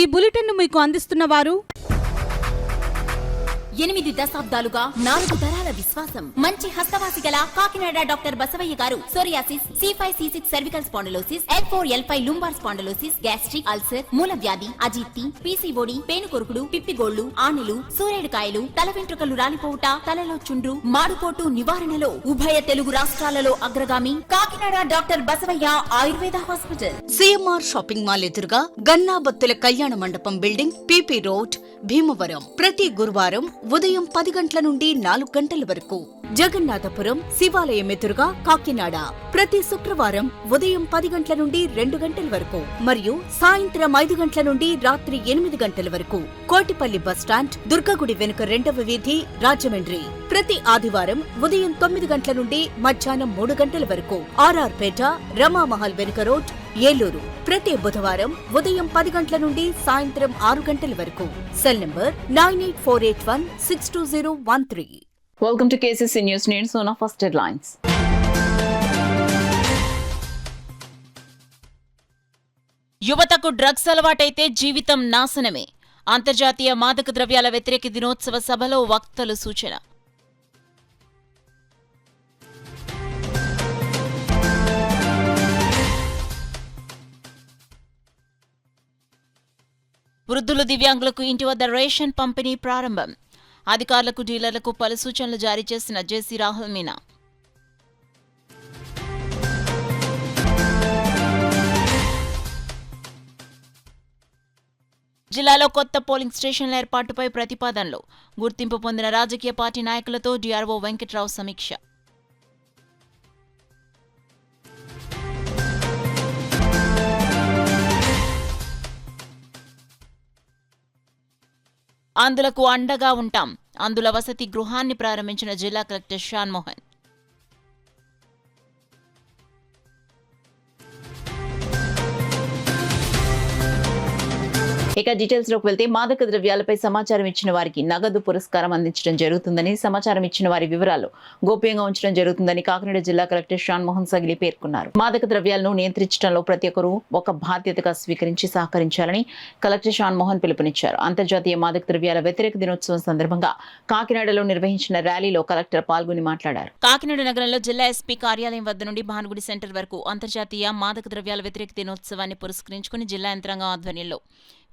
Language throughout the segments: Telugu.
ఈ బులెటిన్ మీకు అందిస్తున్న వారు 8 దశాబ్దాలుగా 4 తరాల విశ్వాసం. మంచి హస్తవాసి గల కాకినాడ డాక్టర్ బసవయ్య గారు psoriasis, C5C6 cervical spondylosis, L4L5 lumbar spondylosis, gastric ulcer, మూల వ్యాధి, అజీర్తి, PCOD, పేనుకొరుకుడు, పిప్పిగోళ్లు, ఆనెలు, సూరేడుకాయలు, తల వెంట్రుకలు రాలిపోవుట, తలలో చుండ్రు, మాడుకోటు నివారణలో ఉభయ తెలుగు రాష్ట్రాలలో అగ్రగామి Kakinada doctor Basavaiah Ayurveda hospital. CMR shopping mall ఎదురుగా గన్నాబత్తుల కళ్యాణ మండపం బిల్డింగ్, PP రోడ్, భీమవరం. ప్రతి గురువారం ఉదయం 10 గంటల నుండి 4 గంటల వరకు. జగన్నాథపురం శివాలయం ఎదురుగా కాకినాడ ప్రతి శుక్రవారం ఉదయం 10 గంటల నుండి 2 గంటల వరకు మరియు సాయంత్రం 5 గంటల నుండి రాత్రి 8 గంటల వరకు. కోటిపల్లి బస్టాండ్, దుర్గగుడి వెనుక 2వ వీధి, రాజమండ్రి. ప్రతి ఆదివారం ఉదయం 9 గంటల నుండి మధ్యాహ్నం 3 గంటల వరకు. RR పేట, రమామహల్ వెనుక రోడ్, ఏలూరు. ప్రతి బుధవారం ఉదయం 10 గంటల నుండి సాయంత్రం 6 గంటల వరకు. Cell number 9848162013. Welcome to KCC News. News on our first headlines. యువతకు డ్రగ్స్ అలవాటైతే జీవితం నాశనమే. అంతర్జాతీయ మాదక ద్రవ్యాల వ్యతిరేక దినోత్సవ సభలో వక్తలు సూచన. వృద్ధులు, దివ్యాంగులకు ఇంటి వద్ద రేషన్ పంపిణీ ప్రారంభం. అధికారులకు, డీలర్లకు పలు సూచనలు జారీ చేసిన జేసీ రాహుల్ మీనా. జిల్లాలో కొత్త పోలింగ్ స్టేషన్ల ఏర్పాటుపై ప్రతిపాదనలు. గుర్తింపు పొందిన రాజకీయ పార్టీ నాయకులతో DRO వెంకట్రావు సమీక్ష. అందులకు అండగా ఉంటాం. అందుల వసతి గృహాన్ని ప్రారంభించిన జిల్లా కలెక్టర్ షాన్ మోహన్. ఇక డీటెయిల్స్ లోకి వెళ్తే, మాదక ద్రవ్యాలపై సమాచారం ఇచ్చిన వారికి నగదు పురస్కారం అందించడం జరుగుతుందని, సమాచారం ఇచ్చిన వారి వివరాలు గోప్యంగా ఉంచడం జరుగుతుందని కాకినాడ జిల్లా కలెక్టర్ షాన్ మోహన్ సగిలి పేర్కొన్నారు. మాదక ద్రవ్యాలను నియంత్రించడంలో ప్రతి ఒక్కరూ ఒక బాధ్యతగా స్వీకరించి సహకరించాలని కలెక్టర్ షాన్ మోహన్ పిలుపునిచ్చారు. అంతర్జాతీయ మాదక ద్రవ్యాల వ్యతిరేక దినోత్సవం సందర్భంగా కాకినాడలో నిర్వహించిన ర్యాలీలో కలెక్టర్ పాల్గొని మాట్లాడారు. కాకినాడ నగరంలో జిల్లా ఎస్పీ కార్యాలయం వద్ద నుండి భానుగుడి సెంటర్ వరకు అంతర్జాతీయ మాదక ద్రవ్యాల వ్యతిరేక దినోత్సవాన్ని పురస్కరించుకుని జిల్లా యంత్రాంగం ఆధ్వర్యంలో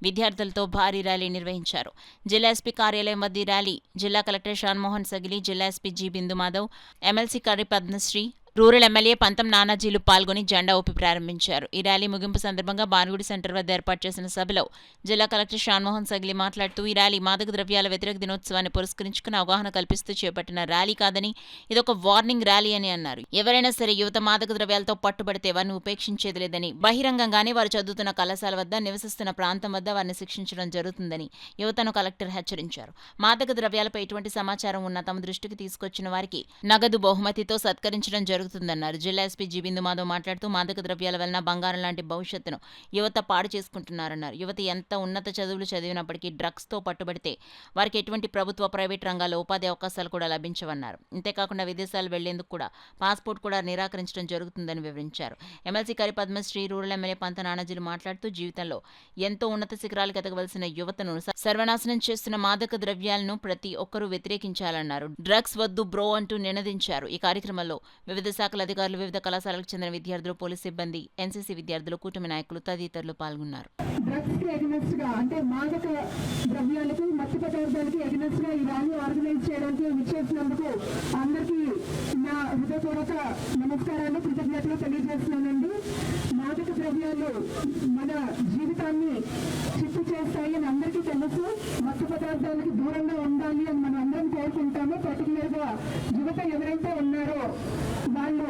విద్యార్థులతో భారీ ర్యాలీ నిర్వహించారు. జిల్లా ఎస్పీ కార్యాలయం వద్ద ర్యాలీ జిల్లా కలెక్టర్ షాన్ మోహన్ సగిలి, జిల్లా SP G Bindu Madhav, MLC Karri Padmasri, rural MLA Pantham నానాజీలు పాల్గొని జెండా ఊపి ప్రారంభించారు. ఈ ర్యాలీ ముగింపు సందర్భంగా భానుగుడి సెంటర్ వద్ద ఏర్పాటు చేసిన సభలో జిల్లా కలెక్టర్ షాన్ మోహన్ సగిలి మాట్లాడుతూ, ఈ ర్యాలీ మాదక ద్రవ్యాల వ్యతిరేక దినోత్సవాన్ని పురస్కరించుకుని అవగాహన కల్పిస్తూ చేపట్టిన ర్యాలీ కాదని, ఇదొక వార్నింగ్ ర్యాలీ అని అన్నారు. ఎవరైనా సరే యువత మాదక ద్రవ్యాలతో పట్టుబడితే వారిని ఉపేక్షించేది లేదని, బహిరంగంగానే వారు చదువుతున్న కళాశాల వద్ద, నివసిస్తున్న ప్రాంతం వద్ద వారిని శిక్షించడం జరుగుతుందని యువతను కలెక్టర్ హెచ్చరించారు. మాదక ద్రవ్యాలపై ఎటువంటి సమాచారం ఉన్నా తమ దృష్టికి తీసుకొచ్చిన వారికి నగదు బహుమతితో సత్కరించడం జరుగుతుందన్నారు. జిల్లా ఎస్పీ జి బిందు మాధవ్ మాట్లాడుతూ, మాదక ద్రవ్యాల వలన బంగారం లాంటి భవిష్యత్తును యువత పాడు చేసుకుంటున్నారన్నారు. యువత ఎంత ఉన్నత చదువులు చదివినప్పటికీ డ్రగ్స్ తో పట్టుబడితే వారికి ఎటువంటి ప్రభుత్వ, ప్రైవేట్ రంగాల్లో ఉపాధి అవకాశాలు కూడా లభించవన్నారు. ఇంతేకాకుండా విదేశాలు వెళ్లేందుకు కూడా పాస్పోర్ట్ కూడా నిరాకరించడం జరుగుతుందని వివరించారు. MLC Karri Padmasri, rural MLA Panta నానాజీలు మాట్లాడుతూ, జీవితంలో ఎంతో ఉన్నత శిఖరాలకు ఎదగవలసిన యువతను సర్వనాశనం చేస్తున్న మాదక ద్రవ్యాలను ప్రతి ఒక్కరూ వ్యతిరేకించాలన్నారు. డ్రగ్స్ వద్దు బ్రో అంటూ నినదించారు. ఈ కార్యక్రమంలో వివిధ శాఖల అధికారులు, వివిధ కళాశాలకు చెందిన విద్యార్థులు, పోలీసు సిబ్బంది, NCC విద్యార్థులు, కూటమి నాయకులు తదితరులు పాల్గొన్నారు. డ్రగ్స్ కి ఎగనెస్ట్ గా, అంటే మాదక ద్రవ్యాలకు, మత్తు పదార్థాలకి ఎగనెస్ట్ గా ఈ ర్యాలీ ఆర్గనైజ్ చేయడానికి విచ్చేసినందుకు అందరికీ నా హృదయపూర్వక నమస్కారాలు, కృతజ్ఞతలు తెలియజేస్తున్నానండి. మాదక ద్రవ్యాలు మన జీవితాన్ని చిత్తు చేస్తాయి అని అందరికీ తెలుసు. మత్తు పదార్థాలకి దూరంగా ఉండాలి అని మనం అందరం కోరుకుంటాము. పర్టికులర్ గా యువత ఎవరైతే ఉన్నారో వాళ్ళు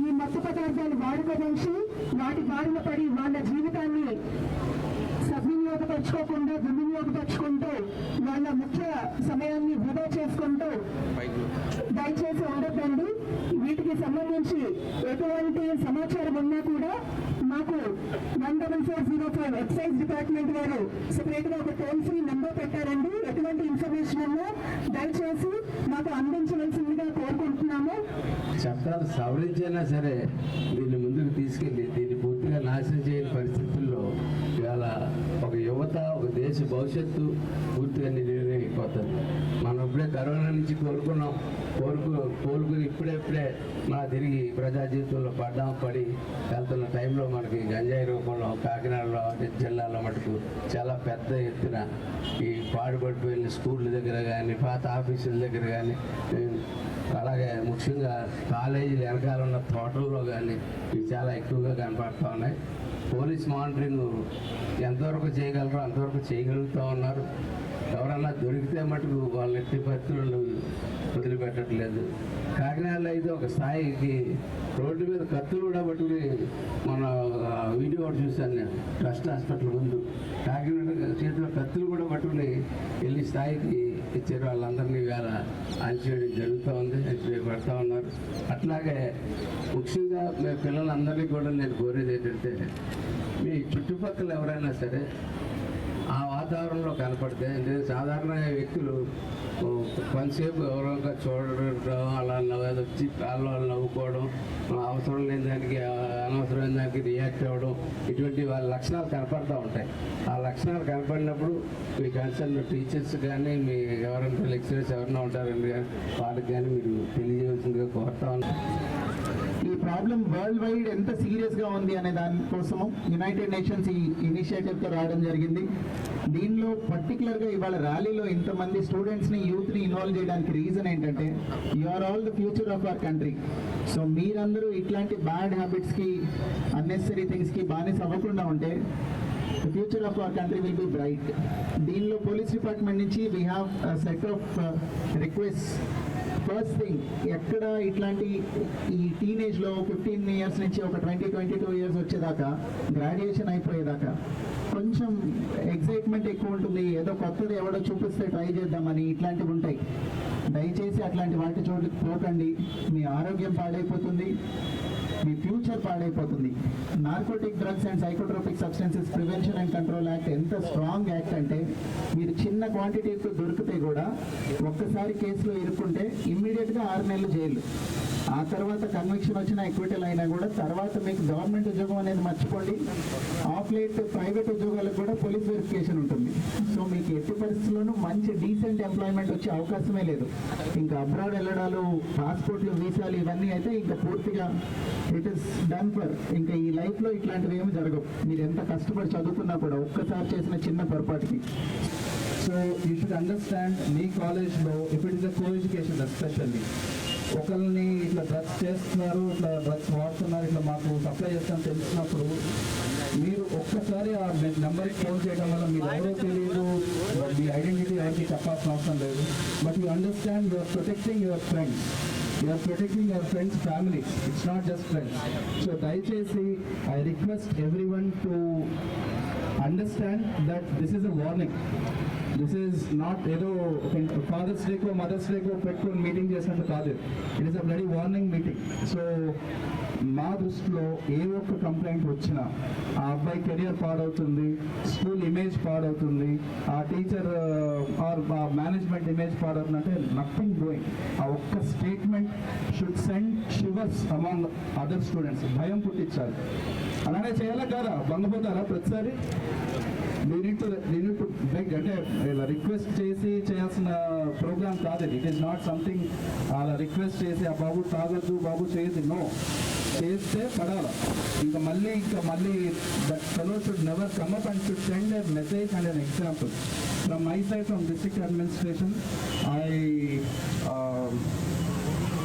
ఈ మత్తు పదార్థాలు వాడుక నుంచి వాటి బారిన పడి వాళ్ళ జీవితాన్ని సద్వినియోగపరచుకోకుండా దుర్వినియోగపరచుకుంటూ వాళ్ళ ముఖ్య సమయాన్ని వృధా చేసుకుంటూ దయచేసి ఉండొద్దండి. వీటికి సంబంధించి ఎటువంటి సమాచారం ఉన్నా కూడా మాకు 14405 ఎక్సైజ్ డిపార్ట్మెంట్ వారు సెపరేట్ గా ఒక టోల్ ఫ్రీ నెంబర్ పెట్టారండి. ఎటువంటి ఇన్ఫర్మేషన్ ఉన్నా దయచేసి మాకు అందించవలసిందిగా కోరుకుంటున్నాము. చట్టాలు సవరించినా సరే దీన్ని ముందుకు తీసుకెళ్లి దీన్ని పూర్తిగా నాశనం చేయని పరిస్థితుల్లో ఇవాళ ఒక యువ భారతదేశ భవిష్యత్తు పూర్తిగా నిర్వీర్యమైపోతుంది. మనం ఇప్పుడే కరోనా నుంచి కోలుకుని ఇప్పుడే మన తిరిగి ప్రజా జీవితంలో పడి వెళ్తున్న టైంలో మనకి గంజాయి రూపంలో కాకినాడలో జిల్లాలో మటుకు చాలా పెద్ద ఎత్తున ఈ పాడుపడిపోయిన స్కూళ్ళ దగ్గర కానీ పాత ఆఫీసుల దగ్గర కానీ అలాగే ముఖ్యంగా కాలేజీలు వెనకాల ఉన్న తోటల్లో కానీ ఇవి చాలా ఎక్కువగా కనపడుతూ ఉన్నాయి. పోలీస్ మానిటరింగ్ ఎంతవరకు చేయగలరో అంతవరకు చేయగలుగుతూ ఉన్నారు. ఎవరన్నా దొరికితే మటుకు వాళ్ళ ఎట్టి పరిస్థితులను వదిలిపెట్టట్లేదు. కాకినాడలో అయితే ఒక స్థాయికి రోడ్డు మీద కత్తులు కూడా పట్టుకుని మన వీడియో ఒకటి చూశాను నేను, ట్రస్ట్ హాస్పిటల్ ముందు కాకినాడ చేతిలో కత్తులు కూడా పట్టుకుని వెళ్ళి స్థాయికి ఇచ్చారు. వాళ్ళందరినీ వేళ అంచేయడం జరుగుతూ ఉంది, పెడతా ఉన్నారు. అట్లాగే ముఖ్యంగా మేము పిల్లలందరినీ కూడా నేను కోరేది ఏంటంటే, మీ చుట్టుపక్కల ఎవరైనా సరే ఆ వాతావరణంలో కనపడితే, నేను సాధారణంగా వ్యక్తులు కొంతసేపు ఎవరో చూడడం అలా వచ్చి కాళ్ళు నవ్వుకోవడం, అవసరం లేని దానికి అనవసరమైన దానికి రియాక్ట్ అవ్వడం, ఇటువంటి వాళ్ళ లక్షణాలు కనపడుతూ ఉంటాయి. ఆ లక్షణాలు కనపడినప్పుడు మీ కన్సర్న్ టీచర్స్ కానీ మీ ఎవరైనా లెక్చరర్స్ ఎవరైనా ఉంటారండి వాళ్ళకి కానీ మీరు తెలియజేయాల్సిందిగా కోరుతా ఉన్నాను. ఈ ప్రాబ్లం వరల్డ్ వైడ్ ఎంత సీరియస్గా ఉంది అనే దానికోసము యునైటెడ్ నేషన్స్ ఈ ఇనిషియేటివ్తో రావడం జరిగింది. దీనిలో పర్టికులర్గా ఇవాళ ర్యాలీలో ఇంతమంది స్టూడెంట్స్ని యూత్ని ఇన్వాల్వ్ చేయడానికి రీజన్ ఏంటంటే, you are all the future of our country. So మీరందరూ ఇట్లాంటి బ్యాడ్ హ్యాబిట్స్కి అన్నెసరీ థింగ్స్కి బానిస అవ్వకుండా ఉంటే the future of our country will be bright. దీనిలో పోలీస్ డిపార్ట్మెంట్ నుంచి we have a set of requests. First thing, ఎక్కడ ఇట్లాంటి ఈ టీనేజ్లో 15 ఇయర్స్ నుంచి ఒక 22 ఇయర్స్ వచ్చేదాకా, గ్రాడ్యుయేషన్ అయిపోయేదాకా కొంచెం ఎక్సైట్మెంట్ ఎక్కువ ఉంటుంది. ఏదో కొత్తది ఎవడో చూపిస్తే ట్రై చేద్దామని ఇట్లాంటివి ఉంటాయి. దయచేసి అట్లాంటి వాటి చోటుకి పోకండి. మీ ఆరోగ్యం పాడైపోతుంది, మీ ఫ్యూచర్ పాడైపోతుంది. Narcotic drugs and psychotropic substances prevention and control act ఎంత స్ట్రాంగ్ యాక్ట్ అంటే, మీరు చిన్న క్వాంటిటీతో దొరికితే కూడా ఒక్కసారి కేసులో ఇరుక్కుంటే ఇమ్మీడియట్గా 6 నెలలు జైలు. ఆ తర్వాత కన్విక్షన్ వచ్చిన ఎక్విటల్ అయినా కూడా తర్వాత మీకు గవర్నమెంట్ ఉద్యోగం అనేది మర్చిపోండి. ఆఫ్ లేట్ ప్రైవేట్ ఉద్యోగాలకు కూడా పోలీస్ వెరిఫికేషన్ ఉంటుంది. సో మీకు ఎట్టి పరిస్థితుల్లోనూ మంచి డీసెంట్ ఎంప్లాయ్మెంట్ వచ్చే అవకాశమే లేదు. ఇంకా అబ్రాడ్ వెళ్ళడాలు, పాస్పోర్ట్లు, వీసాలు ఇవన్నీ అయితే ఇంకా పూర్తిగా ఇట్ ఇస్ డన్ ఫర్. ఇంకా ఈ లైఫ్లో ఇట్లాంటివి ఏమి జరగవు. మీరు ఎంత కష్టపడి చదువుకున్నా కూడా ఒక్కసారి చేసిన చిన్న పొరపాటుకి. సో యూ షుడ్ అండర్స్టాండ్, మీ కాలేజ్లో if it is a co education especially, ఒకరిని ఇట్లా డ్రగ్స్ చేస్తున్నారు, ఇట్లా డ్రగ్స్ వాడుతున్నారు, ఇట్లా మాకు సప్లై చేస్తామని తెలిసినప్పుడు మీరు ఒక్కసారి ఆ నెంబర్కి ఫోన్ చేయడం వల్ల మీరు ఎవరో తెలియదు, మీ ఐడెంటిటీ ఎవరికి చెప్పాల్సిన అవసరం లేదు. But you understand, you are protecting your friends, you are protecting your friends' families. It's not just friends. So dayachesi I request everyone to understand that this is a warning. This is not ఏదో ఫాదర్స్ డేకో మదర్స్ డేకో పెట్టుకొని మీటింగ్ చేసినట్టు కాదు. It is a bloody warning meeting. So మా దృష్టిలో ఏ ఒక్క కంప్లైంట్ వచ్చినా ఆ అబ్బాయి కెరియర్ పాడవుతుంది, స్కూల్ ఇమేజ్ పాడవుతుంది, ఆ టీచర్ ఆర్ మేనేజ్మెంట్ ఇమేజ్ పాడవుతుంది అంటే నథింగ్ డూయింగ్. ఆ ఒక్క statement should send shivers among other students. భయం పుట్టించాలి. అలానే చేయాలా కాదా? బంగపోతారా ప్రతిసారి? దీని టు బెగ్, అంటే ఇలా రిక్వెస్ట్ చేసి చేయాల్సిన ప్రోగ్రామ్ కాదు ఇది. ఇట్ ఈస్ నాట్ సంథింగ్ అలా రిక్వెస్ట్ చేసి ఆ బాబు తాగద్దు, బాబు చేయదు. నో, చేస్తే పడాలి. ఇంకా మళ్ళీ that fellow should never come up and should send a message and an example. From my side, from district administration,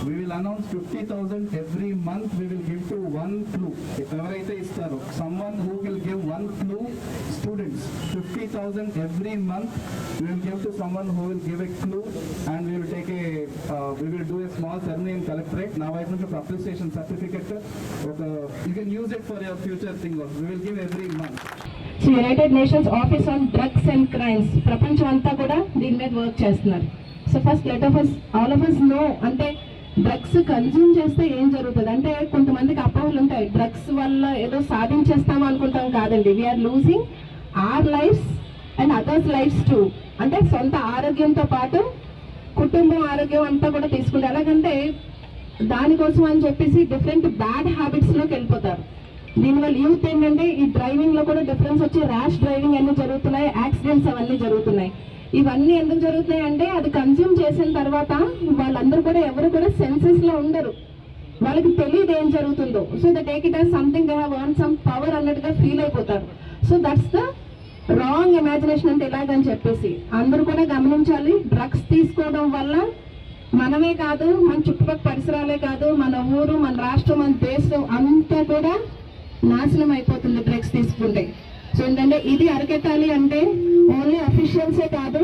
we will announce 50,000 every month. We will give to one clue. ఎవరైతే ఇస్తారో, someone who will give one clue, students, 50,000 every month we will give to someone who will give a clue, and we will take we will do a small ceremony in collectorate. Now I want to appreciation certificate. You can use it for your future thing also. We will give every month. So United nations office on drugs and crimes ప్రపంచం అంతా కూడా దీని మీద వర్క్ చేస్తున్నారు. So first all of us know, అంటే డ్రగ్స్ కన్జ్యూమ్ చేస్తే ఏం జరుగుతుంది అంటే, కొంతమందికి అపోహలు ఉంటాయి. డ్రగ్స్ వల్ల ఏదో సాధించేస్తాం అనుకుంటాం. కాదండి, we are losing our lives and others lives too. అంటే సొంత ఆరోగ్యంతో పాటు కుటుంబం ఆరోగ్యం అంతా కూడా తీసుకుంటారు. ఎలాగంటే దానికోసం అని చెప్పేసి డిఫరెంట్ బ్యాడ్ హ్యాబిట్స్లోకి వెళ్ళిపోతారు. దీనివల్ల యూత్ ఏంటంటే ఈ డ్రైవింగ్ లో కూడా డిఫరెన్స్ వచ్చి ర్యాష్ డ్రైవింగ్ అన్ని జరుగుతున్నాయి, యాక్సిడెంట్స్ అవన్నీ జరుగుతున్నాయి. ఇవన్నీ ఎందుకు జరుగుతున్నాయి అంటే అది కన్స్యూమ్ చేసిన తర్వాత వాళ్ళందరూ కూడా ఎవరు కూడా సెన్సెస్ లో ఉండరు, వాళ్ళకి తెలియదు ఏం జరుగుతుందో. So the take it as something they have earn some power అన్నట్టుగా ఫీల్ అయిపోతారు. So that's the wrong imagination అంటే ఇలాగని చెప్పేసి అందరూ కూడా గమనించాలి. డ్రగ్స్ తీసుకోవడం వల్ల మనమే కాదు, మన చుట్టుపక్కల పరిసరాలే కాదు, మన ఊరు, మన రాష్ట్రం, మన దేశం అంతా కూడా నాశనం అయిపోతుంది డ్రగ్స్ తీసుకుంటే. సో ఏంటంటే ఇది అరికెట్టాలి అంటే ఓన్లీ అఫీషియల్సే కాదు,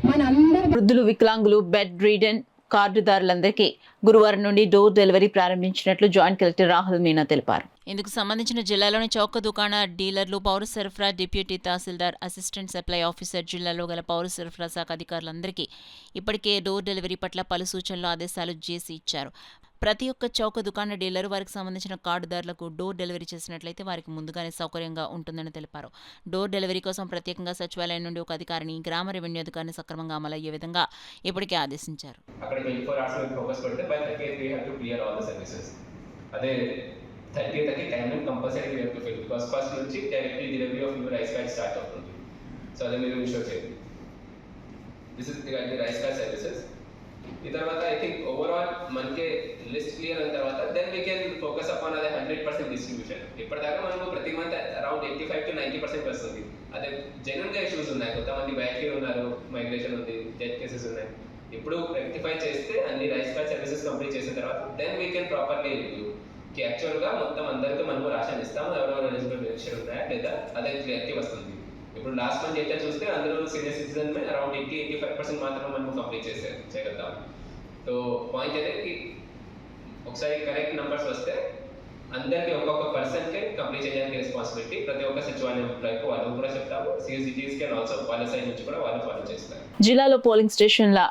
మన అందరూ వృద్ధులు, వికలాంగులు, బెడ్ రీడన్ కార్డుదారులందరికీ గురువారం నుండి డోర్ డెలివరీ ప్రారంభించినట్లు జాయింట్ కలెక్టర్ రాహుల్ మీనా తెలిపారు. ఇందుకు సంబంధించిన జిల్లాలోని చౌక దుకాణ డీలర్లు, పౌర సరఫరా deputy tahsildar, assistant supply officer, జిల్లాలో గల పౌర సరఫరా శాఖ అధికారులందరికీ ఇప్పటికే డోర్ డెలివరీ పట్ల పలు సూచనలు, ఆదేశాలు చేసి ఇచ్చారు. ప్రతి ఒక్క చౌక దుకాణ డీలర్ వారికి సంబంధించిన కార్డుదారులకు డోర్ డెలివరీ చేసినట్లయితే వారికి ముందుగానే సౌకర్యంగా ఉంటుందని తెలిపారు. డోర్ డెలివరీ కోసం ప్రత్యేకంగా సచివాలయం నుండి ఒక అధికారిని, గ్రామ రెవెన్యూ అధికారిని సక్రమంగా అమలయ్యే విధంగా ఇప్పటికే ఆదేశించారు. అదే 30th timing compulsory we have to fill because first నుంచి directly delivery of new rice card start అవుతుంది. సో అదే మీరు ఇన్షూర్ చేయండి. This is regarding rice card services. ఈ తర్వాత ఐ థింక్ ఓవరాల్ మనకి లిస్ట్ క్లియర్ అయిన తర్వాత then we can focus upon అదే 100% డిస్ట్రిబ్యూషన్. ఇప్పటిదాకా మనకు ప్రతి మంత్ అరౌండ్ 85 to 90% వస్తుంది. అదే జెన్యున్ గా ఇష్యూస్ ఉన్నాయి, కొంతమంది బ్యాక్ ఉన్నారు, మైగ్రేషన్ ఉంది, డెత్ కేసెస్ ఉన్నాయి. ఇప్పుడు రెక్టిఫై చేస్తే అన్ని రైస్ కార్డ్ సర్వీసెస్ కంప్లీట్ చేసిన తర్వాత then we can properly review కి యాక్చువల్గా మొత్తం అందరికీ మనము రాషన్ ఇస్తాము, ఎవరెవరు ఎలిజిబుల్ బెనిఫిషియర్ ఉన్నాయా లేదా అదే క్లియర్కి వస్తుంది. ఇప్పుడు లాస్ట్ మంత్ డేటా చూస్తే అందరూ సీనియర్ సిటిజన్ అరౌండ్ 80-85% మాత్రమే మనము కంప్లీట్ చేయగలుగుతాం. సో పాయింట్ అనేది ఒకసారి కరెక్ట్ నెంబర్స్ వస్తే అందరికీ ఒక్కొక్క పర్సన్కే కంప్లీట్ చేయడానికి రెస్పాన్సిబిలిటీ ప్రతి ఒక్క సచివాలయం ఎంప్లాయ్కి వాళ్ళు కూడా చెప్తాము. సిఎస్డిటీస్ కెన్ ఆల్సో వాళ్ళ సైడ్ నుంచి కూడా వాళ్ళు ఫాలో చేస్తారు. జిల్లాలో పోలింగ్ స్టేషన్ల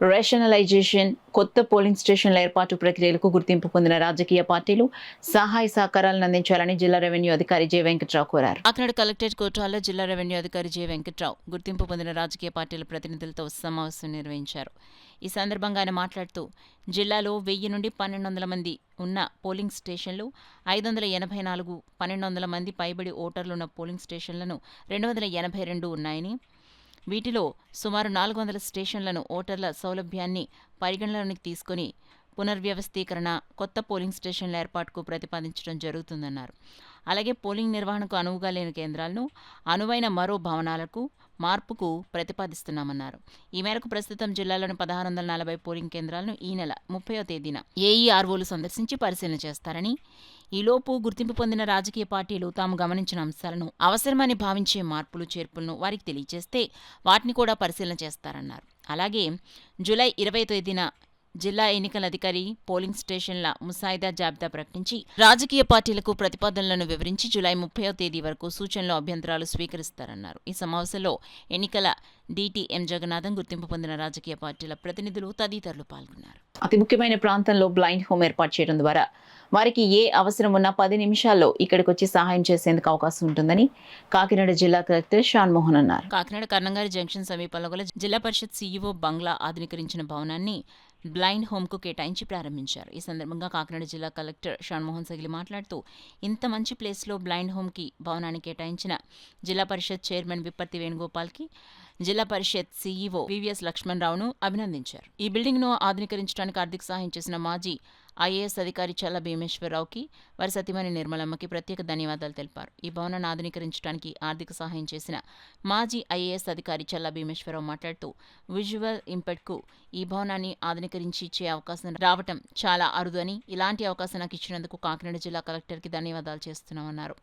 రేషనలైజేషన్, కొత్త పోలింగ్ స్టేషన్ల ఏర్పాటు ప్రక్రియలకు గుర్తింపు పొందిన రాజకీయ పార్టీలు సహాయ సహకారాలను అందించాలని జిల్లా రెవెన్యూ అధికారి జె వెంకట్రావు కోరారు. కాకినాడ కలెక్టరేట్ కోర్టులో జిల్లా రెవెన్యూ అధికారి జె వెంకట్రావు గుర్తింపు పొందిన రాజకీయ పార్టీల ప్రతినిధులతో సమావేశం నిర్వహించారు. ఈ సందర్భంగా ఆయన మాట్లాడుతూ జిల్లాలో 1000 నుండి 1200 మంది ఉన్న పోలింగ్ స్టేషన్లు, 584 1200 మంది పైబడి ఓటర్లున్న పోలింగ్ స్టేషన్లను 282 ఉన్నాయని, వీటిలో సుమారు 400 స్టేషన్లను ఓటర్ల సౌలభ్యాన్ని పరిగణలోనికి తీసుకుని పునర్వ్యవస్థీకరణ, కొత్త పోలింగ్ స్టేషన్ల ఏర్పాటుకు ప్రతిపాదించడం జరుగుతుందన్నారు. అలాగే పోలింగ్ నిర్వహణకు అనువుగా లేని కేంద్రాలను అనువైన మరో భవనాలకు మార్పుకు ప్రతిపాదిస్తున్నామన్నారు. ఈ మేరకు ప్రస్తుతం జిల్లాలోని 1640 పోలింగ్ కేంద్రాలను ఈ నెల 30వ తేదీన ఏఈఆర్ఓలు సందర్శించి పరిశీలన చేస్తారని, ఈలోపు గుర్తింపు పొందిన రాజకీయ పార్టీలు తాము గమనించిన అంశాలను, అవసరమని భావించే మార్పులు చేర్పులను వారికి తెలియజేస్తే వాటిని కూడా పరిశీలన చేస్తారన్నారు. అలాగే జూలై 20వ తేదీన జిల్లా ఎన్నికల అధికారి పోలింగ్ స్టేషన్ల ముసాయిదా జాబితా ప్రకటించి రాజకీయ పార్టీలకు ప్రతిపాదనలను వివరించి జూలై 30వ తేదీ వరకు సూచనలు, అభ్యంతరాలు స్వీకరిస్తారన్నారు. ఈ సమావేశంలో ఎన్నికల డీటీ ఎం జగన్నాథం, గుర్తింపు పొందిన రాజకీయ పార్టీల ప్రతినిధులు తదితరులు పాల్గొన్నారు. అతి ముఖ్యమైన ప్రాంతంలో బ్లైండ్ హోమ్ ఏర్పాటు చేయడం ద్వారా వారికి ఏ అవసరం ఉన్నా 10 నిమిషాల్లో ఇక్కడికి వచ్చి సహాయం చేసేందుకు అవకాశం ఉంటుందని కాకినాడ జిల్లా కలెక్టర్ షాన్మోహన్ అన్నారు. కాకినాడ కర్ణంగారి జంక్షన్ సమీపంలో గల జిల్లా పరిషత్ సీఈఓ బంగ్లా ఆధునీకరించిన భవనాన్ని బ్లైండ్ హోమ్కు కేటాయించి ప్రారంభించారు. ఈ సందర్భంగా కాకినాడ జిల్లా కలెక్టర్ షాన్మోహన్ సగిలి మాట్లాడుతూ ఇంత మంచి ప్లేస్లో బ్లైండ్ హోమ్కి భవనాన్ని కేటాయించిన జిల్లా పరిషత్ చైర్మన్ విప్పర్తి వేణుగోపాల్కి, జిల్లా పరిషత్ సీఈఓ వివిఎస్ లక్ష్మణరావును అభినందించారు. ఈ బిల్డింగ్ను ఆధునీకరించడానికి ఆర్థిక సహాయం చేసిన మాజీ ఐఏఎస్ అధికారి చల్ల భీమేశ్వరరావుకి, వారి సతీమణి నిర్మలమ్మకి ప్రత్యేక ధన్యవాదాలు తెలిపారు. ఈ భవనాన్ని ఆధునీకరించడానికి ఆర్థిక సహాయం చేసిన మాజీ ఐఏఎస్ అధికారి చల్ల భీమేశ్వరరావు మాట్లాడుతూ విజువల్ ఇంపాక్ట్కు ఈ భవనాన్ని ఆధునీకరించి ఇచ్చే అవకాశం రావటం చాలా అరుదు అని, ఇలాంటి అవకాశం నాకు ఇచ్చినందుకు కాకినాడ జిల్లా కలెక్టర్కి ధన్యవాదాలు చేస్తున్నామన్నారు.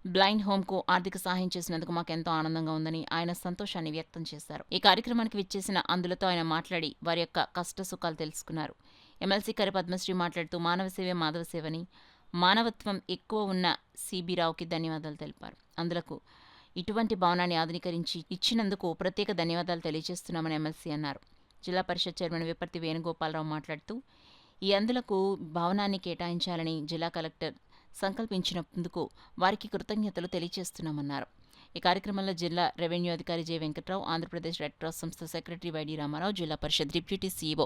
బ్లైండ్ హోమ్కు ఆర్థిక సహాయం చేసినందుకు మాకెంతో ఆనందంగా ఉందని ఆయన సంతోషాన్ని వ్యక్తం చేశారు. ఈ కార్యక్రమానికి విచ్చేసిన అందులతో ఆయన మాట్లాడి వారి యొక్క కష్టసుఖాలు తెలుసుకున్నారు. ఎమ్మెల్సీ కరి పద్మశ్రీ మాట్లాడుతూ మానవ సేవే మాధవ సేవని, మానవత్వం ఎక్కువ ఉన్న సిబిరావుకి ధన్యవాదాలు తెలిపారు. అందులకు ఇటువంటి భవనాన్ని ఆధునీకరించి ఇచ్చినందుకు ప్రత్యేక ధన్యవాదాలు తెలియజేస్తున్నామని ఎమ్మెల్సీ అన్నారు. జిల్లా పరిషత్ చైర్మన్ విప్పర్తి వేణుగోపాలరావు మాట్లాడుతూ ఈ అందులకు భవనాన్ని కేటాయించాలని జిల్లా కలెక్టర్ సంకల్పించినందుకు వారికి కృతజ్ఞతలు తెలియజేస్తున్నామన్నారు. ఈ కార్యక్రమంలో జిల్లా రెవెన్యూ అధికారి J Venkatrao, Andhra Pradesh red cross సంస్థ సెక్రటరీ వైడి రామారావు, జిల్లా పరిషత్ deputy CEO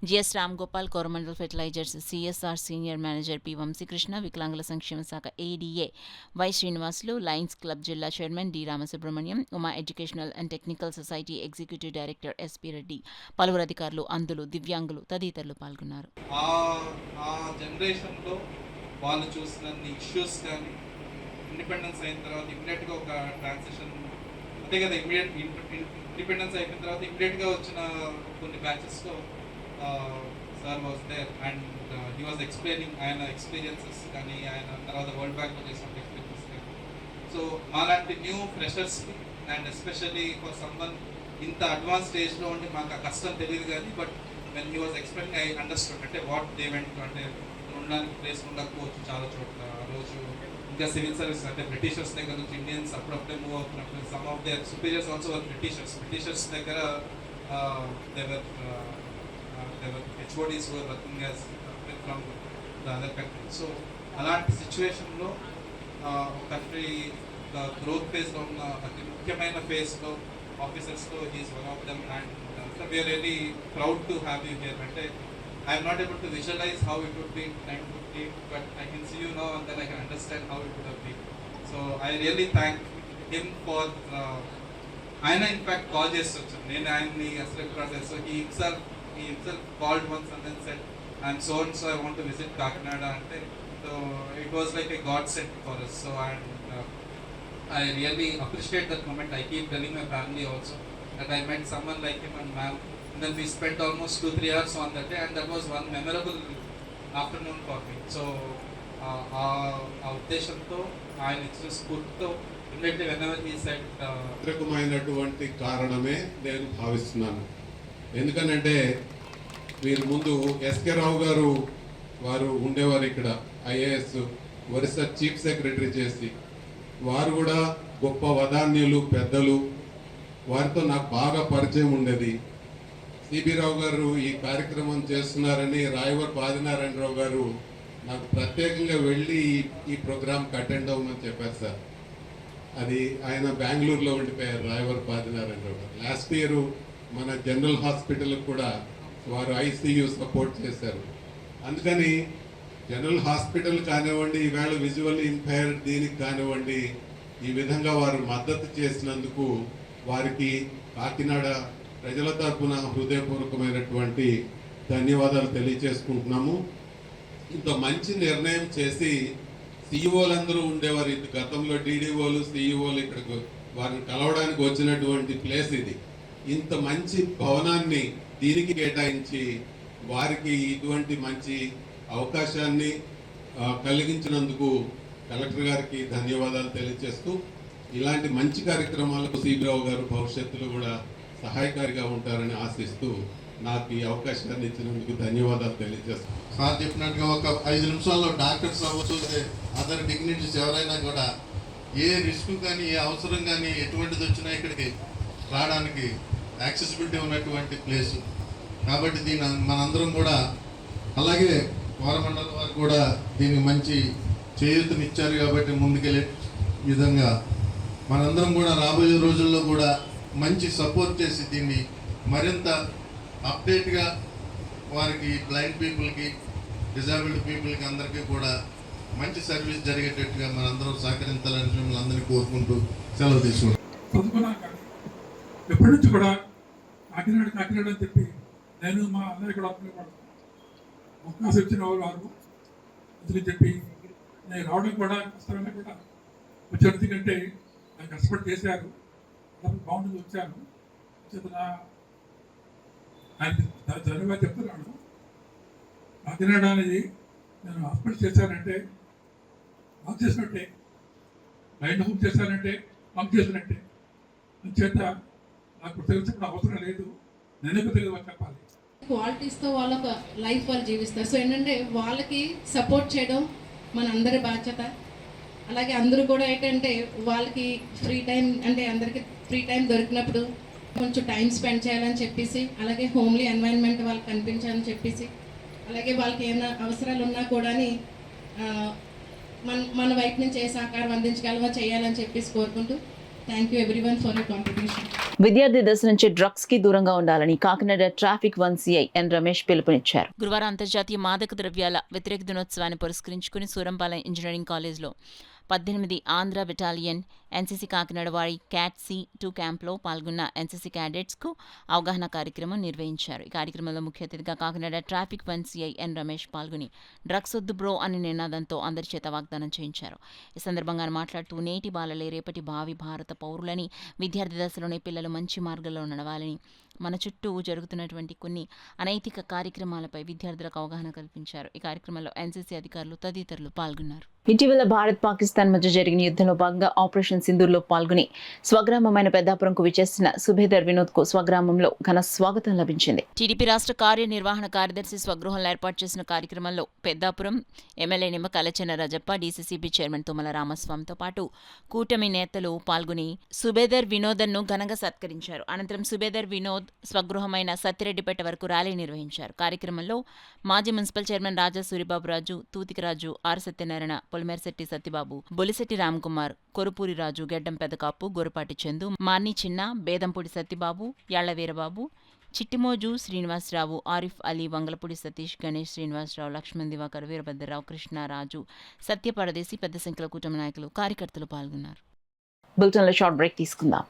GS Ram Gopal, Coromandel fertilisers CSR senior manager P Vamsikrishna, వికలాంగుల సంక్షేమ శాఖ ADA why Srinivasulu, Lions club జిల్లా chairman D Ramasubramanian, Uma educational and technical society executive director SP Reddy, పలువురు అధికారులు, అందులు, దివ్యాంగులు తదితరులు పాల్గొన్నారు. ఆ జనరేషన్లో వాళ్ళు చూసిన ఇష్యూస్ కానీ ఇండిపెండెన్స్ అయిన తర్వాత ఇమ్మీడియట్గా ఒక ట్రాన్సిషన్ అంతే కదా, ఇండిపెండెన్స్ అయిపోయిన తర్వాత ఇమ్మీడియట్గా వచ్చిన కొన్ని బ్యాచెస్లో sir was there and he was explaining ఆయన ఎక్స్పీరియన్సెస్ కానీ ఆయన తర్వాత వరల్డ్ బ్యాంక్లో చేసిన ఎక్స్పీరియన్స్ కానీ. సో మాలాంటి న్యూ ఫ్రెషర్స్కి అండ్ ఎస్పెషల్లీ ఫర్ సమ్వన్ ఇంత అడ్వాన్స్ స్టేజ్లో ఉండి మాకు ఆ కష్టం తెలియదు కానీ but when he was explaining I understood అంటే వాట్ దే వెంట్ అంటే ఉండడానికి ప్లేస్ ఉండకపోవచ్చు చాలా చోట్ల. ఆ రోజు ఇంకా సివిల్ సర్వీస్ అంటే బ్రిటిషర్స్ దగ్గర నుంచి ఇండియన్స్ అప్పుడప్పుడే మూవ్ అవుతున్నప్పుడు some of their superiors also were Britishers దగ్గర their HODs were working as from the other country. So అలాంటి సిచ్యువేషన్లో కంట్రీ గ్రోత్ ఫేజ్లో ఉన్న అతి ముఖ్యమైన ఫేజ్లో ఆఫీసర్స్లో he's one of them and we are really proud to have you here. అంటే I'm not able to visualize how it would be 9:15, but I can see you now and then I can understand how it would have been. So I really thank him for ఆయన in fact call చేస్తొచ్చు, నేను ఆయన్ని అసలు process. So he himself called once and then said I'm so and so I want to visit Kakinada అంటే. So it was like a God sent for us. So and I really appreciate that moment. I keep telling my family also that I met someone like him and ma'am. And then we spent almost 2-3 hours on that day, and that was one memorable afternoon for me. So ఆ ఉద్దేశంతో ఆయన ఇచ్చిన స్ఫూర్తితో ఇమ్మీడియట్లీ వెనెవర్ హీ సెడ్ ప్రత్యేకమైనటువంటి కారణమే నేను భావిస్తున్నాను. ఎందుకనంటే మీరు ముందు ఎస్కే రావు గారు వారు ఉండేవారు ఇక్కడ ఐఏఎస్ ఒరిస్సా చీఫ్ సెక్రటరీ చేసి, వారు కూడా గొప్ప వదాన్యులు పెద్దలు, వారితో నాకు బాగా పరిచయం ఉండేది. సిబి రావు గారు ఈ కార్యక్రమం చేస్తున్నారని రాయవరపు ఆదినారాయణరావు గారు నాకు ప్రత్యేకంగా వెళ్ళి ఈ ప్రోగ్రామ్కి అటెండ్ అవ్వమని చెప్పారు సార్. అది ఆయన బెంగళూరులో ఉండిపోయారు రాయవరపు ఆదినారాయణరావు గారు. లాస్ట్ ఇయర్ మన జనరల్ హాస్పిటల్కి కూడా వారు ఐసీయూ సపోర్ట్ చేశారు. అందుకని జనరల్ హాస్పిటల్ కానివ్వండి, ఈవేళ విజువల్ ఇంపైర్డ్ దీనికి కానివ్వండి, ఈ విధంగా వారు మద్దతు చేసినందుకు వారికి కాకినాడ ప్రజల తరపున హృదయపూర్వకమైనటువంటి ధన్యవాదాలు తెలియజేసుకుంటున్నాము. ఇంత మంచి నిర్ణయం చేసి సీఈఓలందరూ ఉండేవారు, ఇది గతంలో డీడీఓలు సీఈఓలు ఇక్కడికి వారిని కలవడానికి వచ్చినటువంటి ప్లేస్ ఇది. ఇంత మంచి భవనాన్ని దీనికి కేటాయించి వారికి ఇటువంటి మంచి అవకాశాన్ని కలిగించినందుకు కలెక్టర్ గారికి ధన్యవాదాలు తెలియజేస్తూ, ఇలాంటి మంచి కార్యక్రమాలకు సిబిరావు గారు భవిష్యత్తులో కూడా సహాయకారిగా ఉంటారని ఆశిస్తూ నాకు ఈ అవకాశాన్ని ఇచ్చినందుకు ధన్యవాదాలు తెలియజేస్తాను. సార్ చెప్పినట్టుగా ఒక 5 నిమిషాల్లో డాక్టర్స్ అవ్వచ్చు, అదర్ డిగ్నిటీస్ ఎవరైనా కూడా ఏ రిస్క్ కానీ ఏ అవసరం కానీ ఎటువంటిది వచ్చినా ఇక్కడికి రావడానికి యాక్సెసిబిలిటీ ఉన్నటువంటి ప్లేసు. కాబట్టి దీని మనందరం కూడా, అలాగే కోరమండల వారు కూడా దీనికి మంచి చేయూతనిచ్చారు కాబట్టి ముందుకెళ్ళే విధంగా మనందరం కూడా రాబోయే రోజుల్లో కూడా మంచి సపోర్ట్ చేసి దీన్ని మరింత అప్డేట్గా వారికి బ్లైండ్ పీపుల్కి, డిజేబుల్డ్ పీపుల్కి అందరికీ కూడా మంచి సర్వీస్ జరిగేటట్టుగా మనందరం సహకరించాలని మిమ్మల్ని అందరినీ కోరుకుంటూ సెలవు తీసుకుంటాం. ఎప్పటి నుంచి కూడా కాకినాడ అని చెప్పి నేను మా అన్నయ్య కూడా అవకాశం ఇచ్చిన వారు అని చెప్పి నేను రావడం కూడా కష్టమైనా కూడా వచ్చాను. ఎందుకంటే ఆయన కష్టపడి చేశారు, బాగుంటుంది వచ్చాను. ఆయన ధన్యవాదాలు చెప్తున్నాను. కాకినాడ అనేది నేను హాస్పిటల్ చేశానంటే మాకు చేసినట్టే, మైండ్ హోమ్ చేశానంటే మాకు చేసినట్టే. చేత నాకు తెలిసినప్పుడు అవసరం లేదు, నేనే తెలియదు చెప్పాలి. క్వాలిటీస్తో వాళ్ళ లైఫ్ వాళ్ళు జీవిస్తారు. సో ఏంటంటే వాళ్ళకి సపోర్ట్ చేయడం మన అందరి బాధ్యత. అలాగే అందరూ కూడా ఏంటంటే వాళ్ళకి ఫ్రీ టైం అంటే అందరికీ ఫ్రీ టైం దొరికినప్పుడు కొంచెం టైం స్పెండ్ చేయాలని చెప్పేసి, అలాగే హోమ్లీ ఎన్వైరన్మెంట్ వాళ్ళకి కనిపించాలని చెప్పేసి, అలాగే వాళ్ళకి ఏమైనా అవసరాలు ఉన్నా కూడా మన వైపు నుంచి ఏ సహకారం అందించగలమో చేయాలని చెప్పేసి కోరుకుంటూ thank you everyone for your contribution. విద్యార్థి దశ నుంచి డ్రగ్స్ కి దూరంగా ఉండాలని Kakinada traffic 1 CI N Ramesh పిలుపునిచ్చారు. గురువారం అంతర్జాతీయ మాదక ద్రవ్యాల వ్యతిరేక దినోత్సవాన్ని పురస్కరించుకుని సూరంపాలెం ఇంజనీరింగ్ కాలేజ్లో 18 ఆంధ్ర బెటాలియన్ ఎన్సీసీ కాకినాడ వారి క్యాట్ C2 క్యాంప్లో పాల్గొన్న ఎన్సీసీ క్యాడెట్స్కు అవగాహన కార్యక్రమం నిర్వహించారు. ఈ కార్యక్రమంలో ముఖ్య అతిథిగా Kakinada traffic 1 CI N Ramesh పాల్గొని డ్రగ్స్ వద్దు బ్రో అనే నినాదంతో అందరి చేత వాగ్దానం చేయించారు. ఈ సందర్భంగా మాట్లాడుతూ నేటి బాలలే రేపటి భావి భారత పౌరులని, విద్యార్థి దశలోనే పిల్లలు మంచి మార్గంలో నడవాలని, మన చుట్టూ జరుగుతున్నటువంటి కొన్ని అనైతిక కార్యక్రమాలపై విద్యార్థులకు అవగాహన కల్పించారు. ఈ కార్యక్రమంలో ఎన్సీసీ అధికారులు తదితరులు పాల్గొన్నారు. ఇటీవల భారత్ పాకిస్తాన్ మధ్య జరిగిన యుద్ధంలో భాగంగా ఆపరేషన్ సింధూర్లో పాల్గొని స్వగ్రామమైన పెద్దాపురంకు విచ్చేసిన సుబేదర్ వినోద్ కు స్వగ్రామంలో ఘన స్వాగతం లభించింది. టీడీపీ రాష్ట్ర కార్యనిర్వహణ కార్యదర్శి స్వగృహంలో ఏర్పాటు చేసిన కార్యక్రమంలో Peddapuram MLA Nimmakayala Chinarajappa, DCCB chairman Tummala రామస్వామితో పాటు కూటమి నేతలు పాల్గొని సుబేదర్ వినోదన్ను ఘనంగా సత్కరించారు. అనంతరం సుబేదర్ వినోద్ స్వగృహమైన సత్తిరెడ్డిపేట వరకు ర్యాలీ నిర్వహించారు. కార్యక్రమంలో మాజీ municipal chairman Raja Suribaburaju, Tuthikaraju, R Satyanarayana, Polimerasetti Satyababu, Bolisetti Ramkumar, Korupuri Raju, Geddam Pedakapu, గొరపాటి Chandu, మార్ని చిన్న, బేదంపూడి సత్యబాబు, యాళ్ల వీరబాబు, చిట్టిమోజు శ్రీనివాసరావు, ఆరిఫ్ అలీ, వంగలపూడి సతీష్, గణేష్ శ్రీనివాసరావు, లక్ష్మణ్ దివాకర్, వీరభద్రరావు, కృష్ణరాజు, సత్యపరదేశి, పెద్ద సంఖ్యలో కూటమి నాయకులు, కార్యకర్తలు పాల్గొన్నారు. బులెటిన్లో షార్ట్ బ్రేక్ తీసుకుందాం.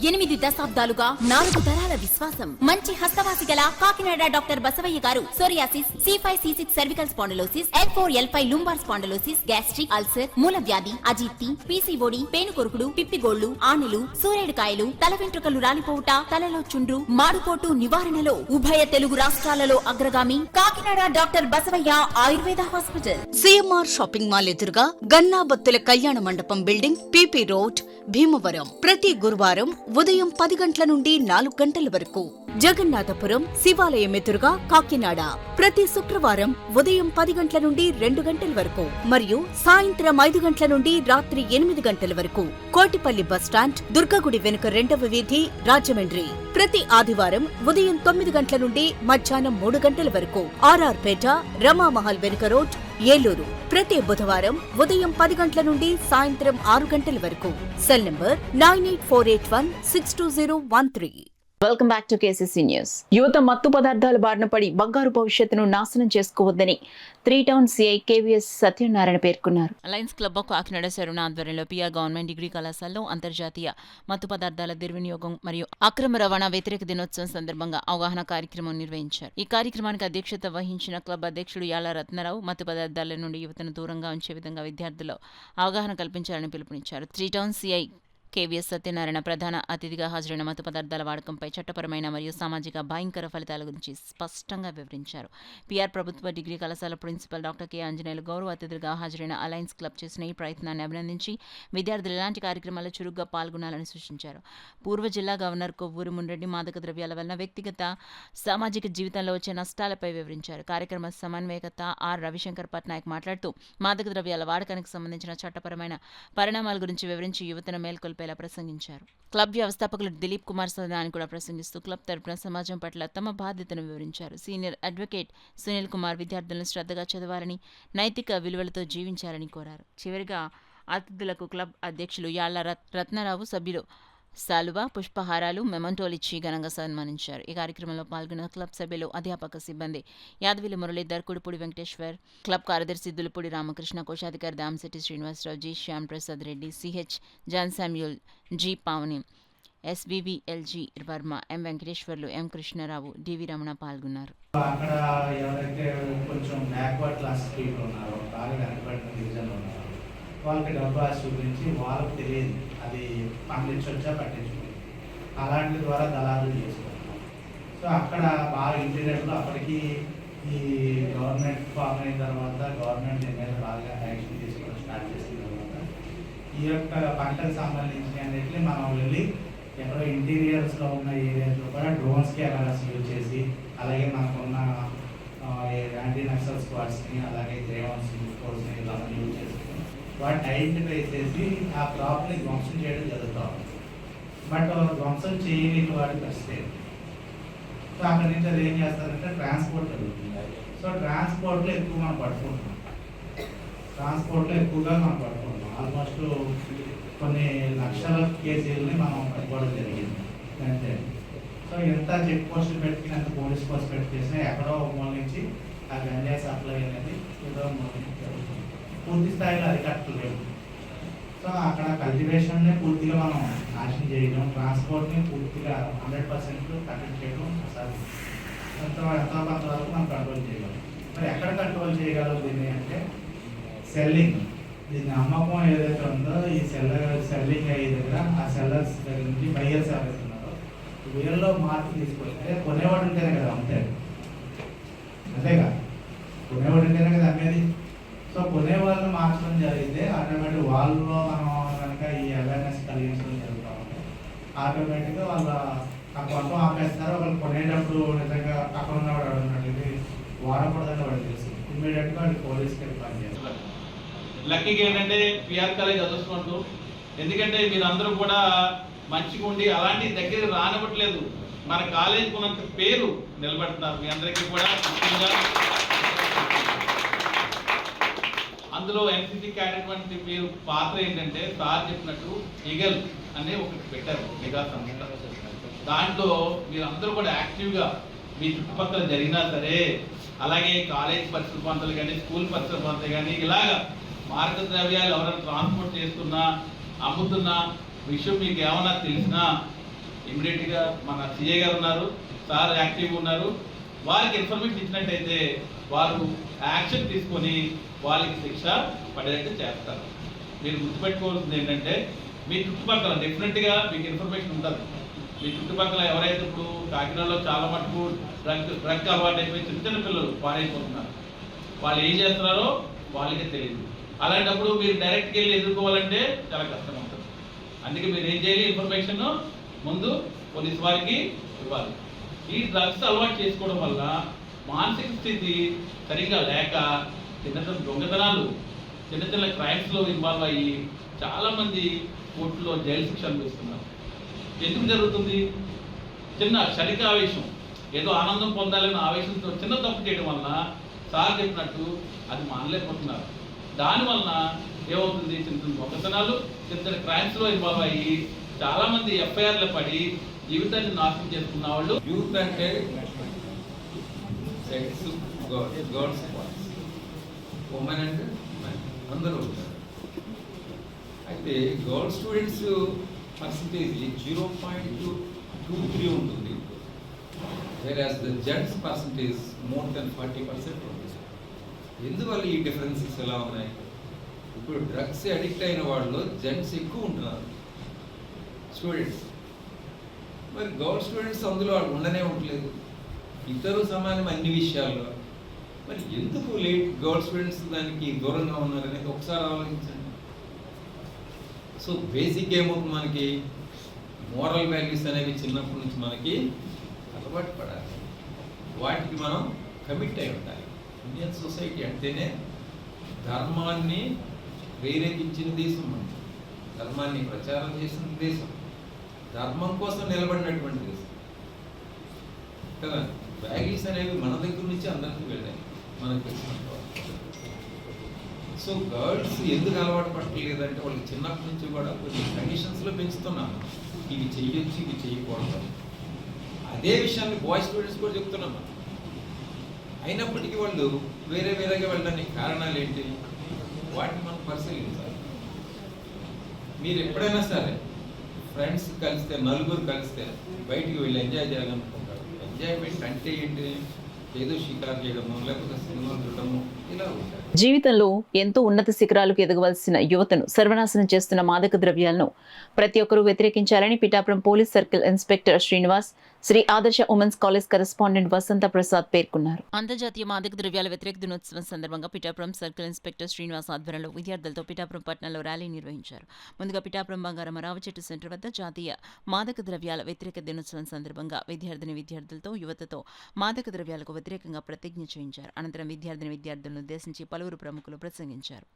8 దశాబ్దాలుగా 4 తరాల విశ్వాసం. మంచి హస్తవాసి గల కాకినాడ డాక్టర్ బసవయ్య గారు psoriasis, C5C6 cervical spondylosis, L4L5 lumbar spondylosis, gastric ulcer, మూల వ్యాధి, అజీర్తి, పీసీఓడి, పేనుకొరుకుడు, పిప్పిగోళ్లు, ఆనెలు, సూరేడుకాయలు, తల వెంట్రుకలు రాలిపోవుట, తలలో చుండ్రు, మాడుకోటు నివారణలో ఉభయ తెలుగు రాష్ట్రాలలో అగ్రగామి Kakinada doctor Basavaiah Ayurveda hospital. CMR shopping mall ఎదురుగా గన్నాబత్తుల కళ్యాణ మండపం బిల్డింగ్, పీపీ రోడ్, భీమవరం. ప్రతి గురువారం ఉదయం 10 గంటల నుండి 4 గంటల వరకు. జగన్నాథపురం శివాలయం ఎదురుగా కాకినాడ ప్రతి శుక్రవారం ఉదయం 10 గంటల నుండి 2 గంటల వరకు మరియు సాయంత్రం 5 గంటల నుండి రాత్రి 8 గంటల వరకు. కోటిపల్లి బస్టాండ్, దుర్గగుడి వెనుక 2వ వీధి, రాజమండ్రి. ప్రతి ఆదివారం ఉదయం 9 గంటల నుండి మధ్యాహ్నం 3 గంటల వరకు. ఆర్ఆర్ పేట, రమామహల్ వెనుక రోడ్, ఏలూరు. ప్రతి బుధవారం ఉదయం 10 గంటల నుండి సాయంత్రం 6 గంటల వరకు. Cell number 9848162013. Welcome back to KCC news. యువత మత్తు పదార్థాల బారిన పడి బంగారు భవిష్యత్తును నాశనం చేసుకోవద్దని 3 టౌన్ సిఐ కేవీఎస్ సత్యనారాయణ పేర్కొన్నారు. అలయన్స్ క్లబ్ ఆఫ్ కాకినాడ శరుణ ఆధ్వర్యంలో పిఆర్ గవర్నమెంట్ డిగ్రీ కళాశాలలో అంతర్జాతీయ మత్తు పదార్థాల దుర్వినియోగం మరియు అక్రమ రవాణా వ్యతిరేక దినోత్సవం సందర్భంగా అవగాహన కార్యక్రమం నిర్వహించారు. ఈ కార్యక్రమానికి అధ్యక్షత వహించిన క్లబ్ అధ్యక్షుడు యాళ్ల రత్నారావు మత్తు పదార్థాల నుండి యువతను దూరంగా ఉంచే విధంగా విద్యార్థుల్లో అవగాహన కల్పించాలని పిలుపునిచ్చారు. 3 టౌన్ సిఐ కేవీఎస్ సత్యనారాయణ ప్రధాన అతిథిగా హాజరైన మత్తు పదార్థాల వాడకంపై చట్టపరమైన మరియు సామాజిక భయంకర ఫలితాల గురించి స్పష్టంగా వివరించారు. పిఆర్ ప్రభుత్వ డిగ్రీ కళాశాల ప్రిన్సిపల్ డాక్టర్ కె ఆంజనేయులు గౌరవ అతిథిగా హాజరైన అలయన్స్ క్లబ్ చేసిన ఈ ప్రయత్నాన్ని అభినందించి విద్యార్థులు ఇలాంటి కార్యక్రమాల్లో చురుగ్గా పాల్గొనాలని సూచించారు. పూర్వ జిల్లా గవర్నర్ కొవ్వూరు మున్రెడ్డి మాదక ద్రవ్యాల వలన వ్యక్తిగత సామాజిక జీవితంలో వచ్చే నష్టాలపై వివరించారు. కార్యక్రమ సమన్వయకర్త ఆర్ రవిశంకర్ పట్నాయక్ మాట్లాడుతూ మాదక ద్రవ్యాల వాడకానికి సంబంధించిన చట్టపరమైన పరిణామాల గురించి వివరించి యువతను మేల్కొల్పేలా ప్రసంగించారు. క్లబ్ వ్యవస్థాపకులు దిలీప్ కుమార్ సదాని కూడా ప్రసంగిస్తూ క్లబ్ తరపున సమాజం పట్ల తమ బాధ్యతను వివరించారు. సీనియర్ అడ్వకేట్ సునీల్ కుమార్ విద్యార్థులను శ్రద్ధగా చదవాలని, నైతిక విలువలతో జీవించాలని కోరారు. చివరిగా అతిథులకు క్లబ్ అధ్యక్షులు యాళ్ల రత్నారావు, సభ్యులు సాలువా, పుష్పహారాలు, మెమంటోలిచ్చి ఘనంగా సన్మానించారు. ఈ కార్యక్రమంలో పాల్గొన్న క్లబ్ సభ్యులు, అధ్యాపక సిబ్బంది యాదవిలి మురళీధర్, కుడిపూడి వెంకటేశ్వర్, క్లబ్ కార్యదర్శి దులుపూడి రామకృష్ణ, కోశాధికారి Damasetti Srinivasarao, G Shyam Prasad Reddy, CH John Samuel, G Pavani, SVVLG Varma, M Venkateswarlu, M Krishnarao, DV Ramana పాల్గొన్నారు. అక్కడ ఎవరైతే కొంచెం బ్యాక్వర్డ్ క్లాస్ పీపుల్ ఉన్నారో, బాగా వెనకబడిన రీజన్ ఉన్నారో, వాళ్ళకి డబ్బు ఆశ గురించి వాళ్ళకి తెలియదు, అది పండించవచ్చా పట్టించుకోలేదు, అలాంటి ద్వారా దళాలు చేసుకుంటున్నారు. సో అక్కడ బాగా ఇంటీరియర్లో అప్పటికి ఈ గవర్నమెంట్ ఫామ్ అయిన తర్వాత గవర్నమెంట్ దీని మీద బాగా యాక్షన్ తీసుకోవడం స్టార్ట్ చేసిన తర్వాత ఈ యొక్క పంటకు సంబంధించిన అన్నింటినీ మనం వెళ్ళి ఎక్కడో ఇంటీరియర్స్లో ఉన్న ఏరియాస్లో కూడా డ్రోన్స్ కెమెరాస్ యూజ్ చేసి, అలాగే మనకున్న యాంటీ నక్సల్ స్క్వాడ్స్ని, అలాగే జేవన్స్ ఫోర్స్ని ఇలా యూజ్ చేసుకుని వాటిని ఐడెంటిఫై చేసి ఆ క్రాప్ని ధ్వంసం చేయడం జరుగుతూ ఉంది. బట్ ధ్వంసం చేయని వాడి పరిస్థితి. సో అక్కడి నుంచి అది ఏం చేస్తారంటే ట్రాన్స్పోర్ట్ జరుగుతుంది. సో ట్రాన్స్పోర్ట్లో ఎక్కువ మనం పట్టుకుంటున్నాం. ట్రాన్స్పోర్ట్లో ఎక్కువగా మనం పట్టుకుంటాం. ఆల్మోస్ట్ కొన్ని లక్షల కేజీలని మనం పట్టుకోవడం జరిగింది అంతే. సో ఎంత చెక్ పోస్టులు పెట్టి ఎంత పోలీస్ పోస్ట్ పెట్టి చేసినా ఎక్కడో ఒక మూల నుంచి ఆ గంజాయి సప్లై అనేది ఏదో పూర్తి స్థాయిలో అరికట్టలేము. సో అక్కడ కల్టివేషన్ని పూర్తిగా మనం నాశనం చేయడం, ట్రాన్స్పోర్ట్ని పూర్తిగా 100% కట్టడి చేయడం అసలు ఎంతో కొంతవరకు మనం కంట్రోల్ చేయగలం. మరి ఎక్కడ కంట్రోల్ చేయగలం దీన్ని అంటే సెల్లింగ్, దీన్ని అమ్మకం ఏదైతే ఉందో ఈ సెల్లింగ్ అయ్యే దగ్గర ఆ సెల్లర్స్ దగ్గర నుంచి బయ్యర్స్ ఎవరైతే ఉన్నారో వీళ్ళలో మార్పు తీసుకొస్తే కొనేవాడు ఉంటేనే కదా అమ్ముతాడు, అంతేగా కొనేవాడు ఉంటేనే కదా అమ్మేది. సో కొనేవాళ్ళని మార్చడం జరిగితే ఆటోమేటిక్ వాళ్ళలో మనం కనుక ఈ అవేర్నెస్ కలిగించడం జరుగుతూ ఉంటే ఆటోమేటిక్గా వాళ్ళ ఆ కొనడం ఆపేస్తారు. వాళ్ళు కొనేటప్పుడు నిజంగా అక్కడ ఉన్నవాడు అడుగుతున్నాడు ఇది వాడకూడదని వాడు తెలుసు, ఇమ్మీడియట్గా వాడు పోలీస్కి వెళ్ళి పనిచేస్తారు. లక్కీగా ఏంటంటే పిఆర్ కాలేజ్ అదృష్టవంతులు, ఎందుకంటే మీరందరూ కూడా మంచిగా ఉండి అలాంటి దగ్గర రానివ్వట్లేదు. మన కాలేజీకి ఉన్నంత పేరు నిలబెడుతున్నారు. మీ అందరికీ కూడా ముఖ్యంగా అందులో ఎన్సిసి క్యాడెట్ వంటి మీరు పాత్ర ఏంటంటే సార్ చెప్పినట్టు ఈగల్ అనే ఒకటి పెట్టారు నిఘా సంస్థ. దాంట్లో మీరందరూ కూడా యాక్టివ్గా మీ చుట్టుపక్కల జరిగినా సరే, అలాగే కాలేజ్ పరిసర ప్రాంతాలు కానీ స్కూల్ పరిసర ప్రాంతాలు కానీ ఇలాగా మార్గ ద్రవ్యాలు ఎవరైనా ట్రాన్స్పోర్ట్ చేస్తున్నా అమ్ముతున్నా విషయం మీకు ఏమన్నా తెలిసినా ఇమ్మీడియట్గా మన సిఏ గారు ఉన్నారు, సార్ యాక్టివ్గా ఉన్నారు, వారికి ఇన్ఫర్మేషన్ ఇచ్చినట్టయితే వారు యాక్షన్ తీసుకొని వాళ్ళకి శిక్ష పడేటట్టు చేస్తారు. మీరు గుర్తుపెట్టుకోవాల్సింది ఏంటంటే మీ చుట్టుపక్కల డెఫినెట్గా మీకు ఇన్ఫర్మేషన్ ఉంటుంది. మీ చుట్టుపక్కల ఎవరైతే ఇప్పుడు కాకినాడలో చాలా మటుకు డ్రగ్ అలవాటు అయిపోయి చిన్న చిన్న పిల్లలు పాడైపోతున్నారు, వాళ్ళు ఏం చేస్తున్నారో వాళ్ళకే తెలియదు. అలాంటప్పుడు మీరు డైరెక్ట్గా వెళ్ళి ఎదుర్కోవాలంటే చాలా కష్టం ఉంటుంది. అందుకే మీరు ఏం చేయాలి, ఇన్ఫర్మేషన్ ముందు పోలీస్ వారికి ఇవ్వాలి. ఈ డ్రగ్స్ అలవాటు చేసుకోవడం వల్ల మానసిక స్థితి సరిగ్గా లేక చిన్న చిన్న దొంగతనాలు, చిన్న చిన్న క్రైమ్స్లో ఇన్వాల్వ్ అయ్యి చాలామంది కోర్టులో జైలు శిక్ష అనుభవిస్తున్నారు. ఎందుకు జరుగుతుంది? చిన్న క్షణిక ఆవేశం, ఏదో ఆనందం పొందాలన్న ఆవేశంతో చిన్న తప్పు చేయడం వలన సార్ చెప్పినట్టు అది మానలేకపోతున్నారు. దానివలన ఏమవుతుంది, చిన్న చిన్న దొంగతనాలు, చిన్న చిన్న క్రైమ్స్లో ఇన్వాల్వ్ అయ్యి చాలామంది ఎఫ్ఐఆర్లు పడి జీవితాన్ని నాశనం చేసుకున్న వాళ్ళు. యూత్ అంటే సెక్స్, గర్ల్స్, ఉమెన్ అంటే అందరూ ఉంటారు. అయితే గర్ల్ స్టూడెంట్స్ పర్సంటేజ్ 0.23 ఉంటుంది, whereas the gents percentage more than 40% ఉంటుంది. ఎందువల్ల ఈ డిఫరెన్సెస్ ఎలా ఉన్నాయి? ఇప్పుడు డ్రగ్స్ అడిక్ట్ అయిన వాళ్ళు జెంట్స్ ఎక్కువ ఉంటున్నారు స్టూడెంట్స్, మరి గర్ల్ స్టూడెంట్స్ అందులో వాళ్ళు ఉండనే ఉండలేదు. ఇద్దరు సమానం అన్ని విషయాల్లో. మరి ఎందుకు గర్ల్ స్టూడెంట్స్ దానికి దూరంగా ఉన్నారు అనేది ఒకసారి ఆలోచించండి. సో బేసిక్ ఏమవుతుంది, మనకి మోరల్ వాల్యూస్ అనేవి చిన్నప్పటి నుంచి మనకి అలవాటు పడాలి, వాటికి మనం కమిట్ అయి ఉండాలి. ఇండియన్ సొసైటీ అంటేనే ధర్మాన్ని ప్రేరేపించిన దేశం, మనం ధర్మాన్ని ప్రచారం చేసిన దేశం, ధర్మం కోసం నిలబడినటువంటి దేశం కదా. వాల్యూస్ అనేవి మన దగ్గర నుంచి అందరికీ వెళ్ళాయి మనకు తెలిసినంత. సో గర్ల్స్ ఎందుకు అలవాటు పట్టలేదంటే వాళ్ళకి చిన్నప్పటి నుంచి కూడా కొన్ని కండిషన్స్లో పెంచుతున్నాం, ఇవి చెయ్యొచ్చు ఇవి చేయకూడదు. అదే విషయాన్ని బాయ్ స్టూడెంట్స్ కూడా చెప్తున్నాం. అయినప్పటికీ వాళ్ళు వేరేగా వెళ్ళడానికి కారణాలు ఏంటి, వాటిని మనం పరిశీలించాలి. మీరు ఎప్పుడైనా సరే ఫ్రెండ్స్ కలిస్తే, నలుగురు కలిస్తే బయటికి వెళ్ళి ఎంజాయ్ చేయాలనుకుంటారు. ఎంజాయ్మెంట్ అంటే ఏంటి, ఏదో షికారు చేయడము లేకపోతే సినిమాలు చూడడము ఇలా ఉంటాయి. జీవితంలో ఎంతో ఉన్నత శిఖరాలకు ఎదగవలసిన యువతను సర్వనాశనం చేస్తున్న మాదక ద్రవ్యాలను ప్రతి ఒక్కరూ వ్యతిరేకించాలని Pithapuram police circle inspector Srinivas, Sri Adarsha women's college correspondent Vasantha Prasad పేర్కొన్నారు. అంతర్జాతీయ మాదక ద్రవ్యాల వ్యతిరేక దినోత్సవం సందర్భంగా పిఠాపురం సర్కిల్ ఇన్స్పెక్టర్ శ్రీనివాస్ ఆధ్వర్యంలో విద్యార్థులతో పిఠాపురం పట్టణంలో ర్యాలీ నిర్వహించారు. ముందుగా పిఠాపురం బంగారం రావచెట్టు సెంటర్ వద్ద జాతీయ మాదక ద్రవ్యాల వ్యతిరేక దినోత్సవం సందర్భంగా విద్యార్థులతో యువతతో మాదక ద్రవ్యాలకు వ్యతిరేకంగా ప్రతిజ్ఞ చేయించారు. అనంతరం విద్యార్థులను ఉద్దేశించి పలువురు ప్రముఖులు ప్రసంగించారు.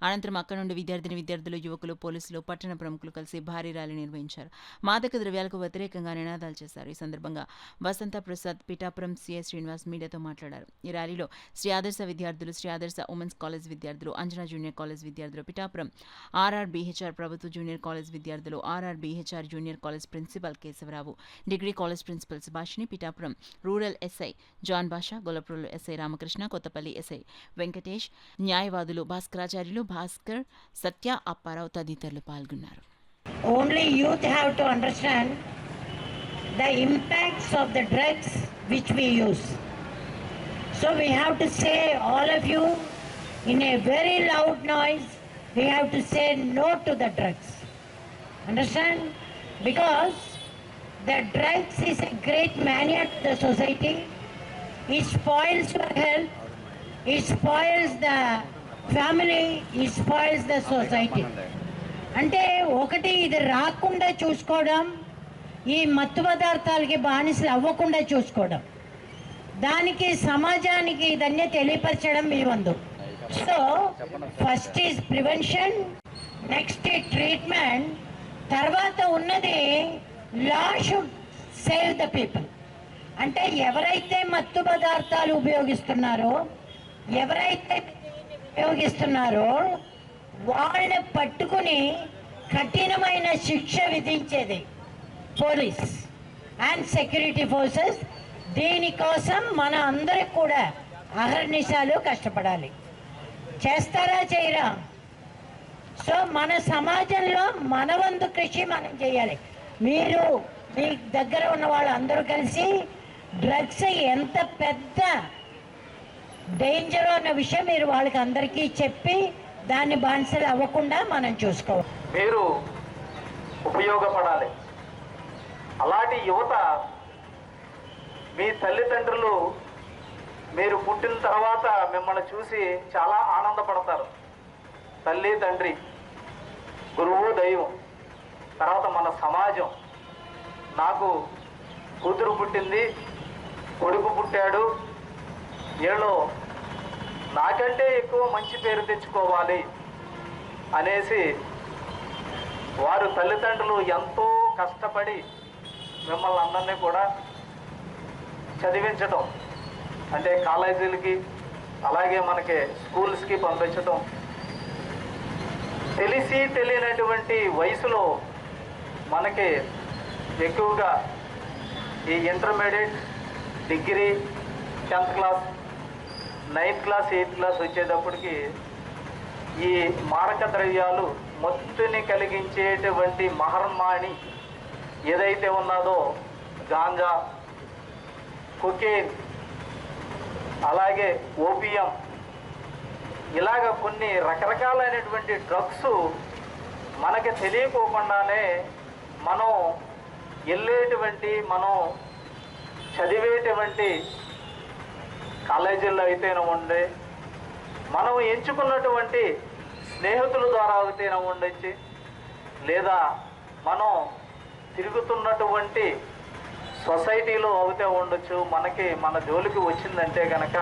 అనంతరం అక్కడ నుండి విద్యార్థులు, యువకులు, పోలీసులు, పట్టణ ప్రముఖులు కలిసి భారీ ర్యాలీ నిర్వహించారు. మాదక ద్రవ్యాలకు వ్యతిరేకంగా నినాదాలు చేశారు. ఈ సందర్భంగా వసంత ప్రసాద్, పిఠాపురం సిఐ శ్రీనివాస్ మీడియాతో మాట్లాడారు. ఈ ర్యాలీలో శ్రీ ఆదర్శ విద్యార్థులు, శ్రీ ఆదర్శ ఉమెన్స్ కాలేజ్ విద్యార్థులు, అంజనా జూనియర్ కాలేజ్ విద్యార్థులు, పిఠాపురం ఆర్ఆర్బీహెచ్ఆర్ ప్రభుత్వ జూనియర్ కాలేజ్ విద్యార్థులు, RRBHR junior college principal Kesavarao, degree college principal Subhashini, Pithapuram rural SI John Basha, Gollaprolu SI Ramakrishna, Kothapalli SI Venkatesh, న్యాయవాదులు భాస్కరాచార్యులు, భాస్కర్, సత్య, అప్పారావు తదితరులు పాల్గొన్నారు. Only youth have to understand the impacts of the drugs which we use. So we have to say, all of you, in a very loud noise, we have to say no to the drugs. Understand? Because the drugs is a great mania to the society. It spoils your health. It spoils the family. It spoils the society. అంటే ఒకటి ఇది రాకుండా చూసుకోవడం, ఈ మత్తు పదార్థాలకి బానిసలు అవ్వకుండా చూసుకోవడం, దానికి సమాజానికి ఇదన్నీ తెలియపరచడం మీ వంతు. So first is prevention, next treatment, తర్వాత ఉన్నది లా షుడ్ సేవ్ ద పీపుల్. అంటే ఎవరైతే మత్తు పదార్థాలు ఉపయోగిస్తున్నారో వాళ్ళని పట్టుకుని కఠినమైన శిక్ష విధించేది పోలీస్ అండ్ సెక్యూరిటీ ఫోర్సెస్. దీనికోసం మన అందరికి కూడా అహర్నిశాలు కష్టపడాలి. చేస్తారా చేయరా? సో మన సమాజంలో మన వంతు కృషి మనం చేయాలి. మీరు మీ దగ్గర ఉన్న వాళ్ళందరూ కలిసి డ్రగ్స్ ఎంత పెద్ద డేంజర్ అన్న విషయం మీరు వాళ్ళకి అందరికీ చెప్పి దాన్ని బానిసలు అవ్వకుండా మనం చూసుకోవాలి. మీరు ఉపయోగపడాలి. అలాంటి యువత, మీ తల్లిదండ్రులు మీరు పుట్టిన తర్వాత మిమ్మల్ని చూసి చాలా ఆనందపడతారు. తల్లి, తండ్రి, గురువు, దైవం, తర్వాత మన సమాజం. నాకు కూతురు పుట్టింది, కొడుకు పుట్టాడు, వీళ్ళు నాకంటే ఎక్కువ మంచి పేరు తెచ్చుకోవాలి అనేసి వారు తల్లిదండ్రులు ఎంతో కష్టపడి మిమ్మల్ని అందరినీ కూడా చదివించటం, అంటే కాలేజీలకి అలాగే మనకి స్కూల్స్కి పంపించటం. తెలిసి తెలియనటువంటి వయసులో మనకి ఎక్కువగా ఈ intermediate, degree, 10th class, 9th class, 8th class వచ్చేటప్పటికి ఈ మారక ద్రవ్యాలు మత్తుని కలిగించేటువంటి మహర్మాణి ఏదైతే ఉన్నదో గాంజా, కొకేన్, అలాగే ఓపియం, ఇలాగ కొన్ని రకరకాలైనటువంటి డ్రగ్స్ మనకి తెలియకోకుండానే మనం చదివేటువంటి కాలేజీల్లో అయితేనే మనం ఎంచుకున్నటువంటి స్నేహితుల ద్వారా అయితేనే ఉండొచ్చు, లేదా మనం తిరుగుతున్నటువంటి సొసైటీలో అవుతే ఉండొచ్చు. మన జోలికి వచ్చిందంటే కనుక,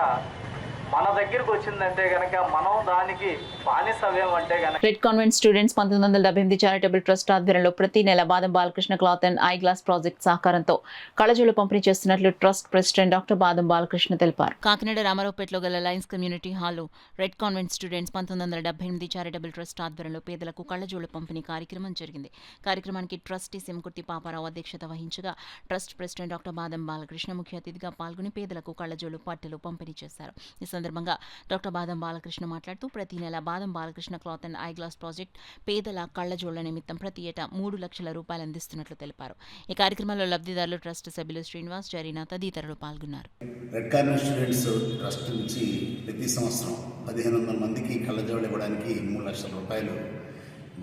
మన దగ్గరికి వచ్చిందంటే కనుక మనం దానికి బానిసవ్యమంటే కనుక. Red convent students 1978 charitable trust ఆధ్వర్యంలో ప్రతి నెల బాదం Balakrishna cloth and I glass project సహకారంతో కళ్ళజోళ్లు పంపిణీ చేస్తున్నట్లు ట్రస్ట్ ప్రెసిడెంట్ డాక్టర్ బాదం బాలకృష్ణ తెలిపారు. కాకినాడ రామారావుపేటలో గల లయన్స్ కమ్యూనిటీ హాల్లో red convent students 1978 charitable trust ఆధ్వర్యంలో పేదలకు కళ్ళజోళ్ల పంపిణీ కార్యక్రమం జరిగింది. కార్యక్రమానికి ట్రస్టీ సింకుర్తి పాపారావు అధ్యక్షత వహించగా ట్రస్ట్ ప్రెసిడెంట్ డాక్టర్ బాదం బాలకృష్ణ ముఖ్య అతిథిగా పాల్గొని పేదలకు కళ్ళజోళ్లు, పట్టెలు పంపిణీ చేశారు. ఈ సందర్భంగా డాక్టర్ బాదం బాలకృష్ణ మాట్లాడుతూ ప్రతి నెల బాదం Balakrishna cloth and I glass project పేదల కళ్ళజోళ్ల నిమిత్తం ప్రతి ఏటా 3 లక్షల రూపాయలు అందిస్తున్నట్లు తెలిపారు. ఈ కార్యక్రమంలో లబ్ధిదారులు, ట్రస్ట్ సభ్యులు శ్రీనివాస్, జరీనా తదితరులు పాల్గొన్నారు. రెడ్ కాన్వెంట్ స్టూడెంట్స్ ట్రస్ట్ నుంచి ప్రతి సంవత్సరం 1500 మందికి కళ్ళజోళ్ళు ఇవ్వడానికి 3 లక్షల రూపాయలు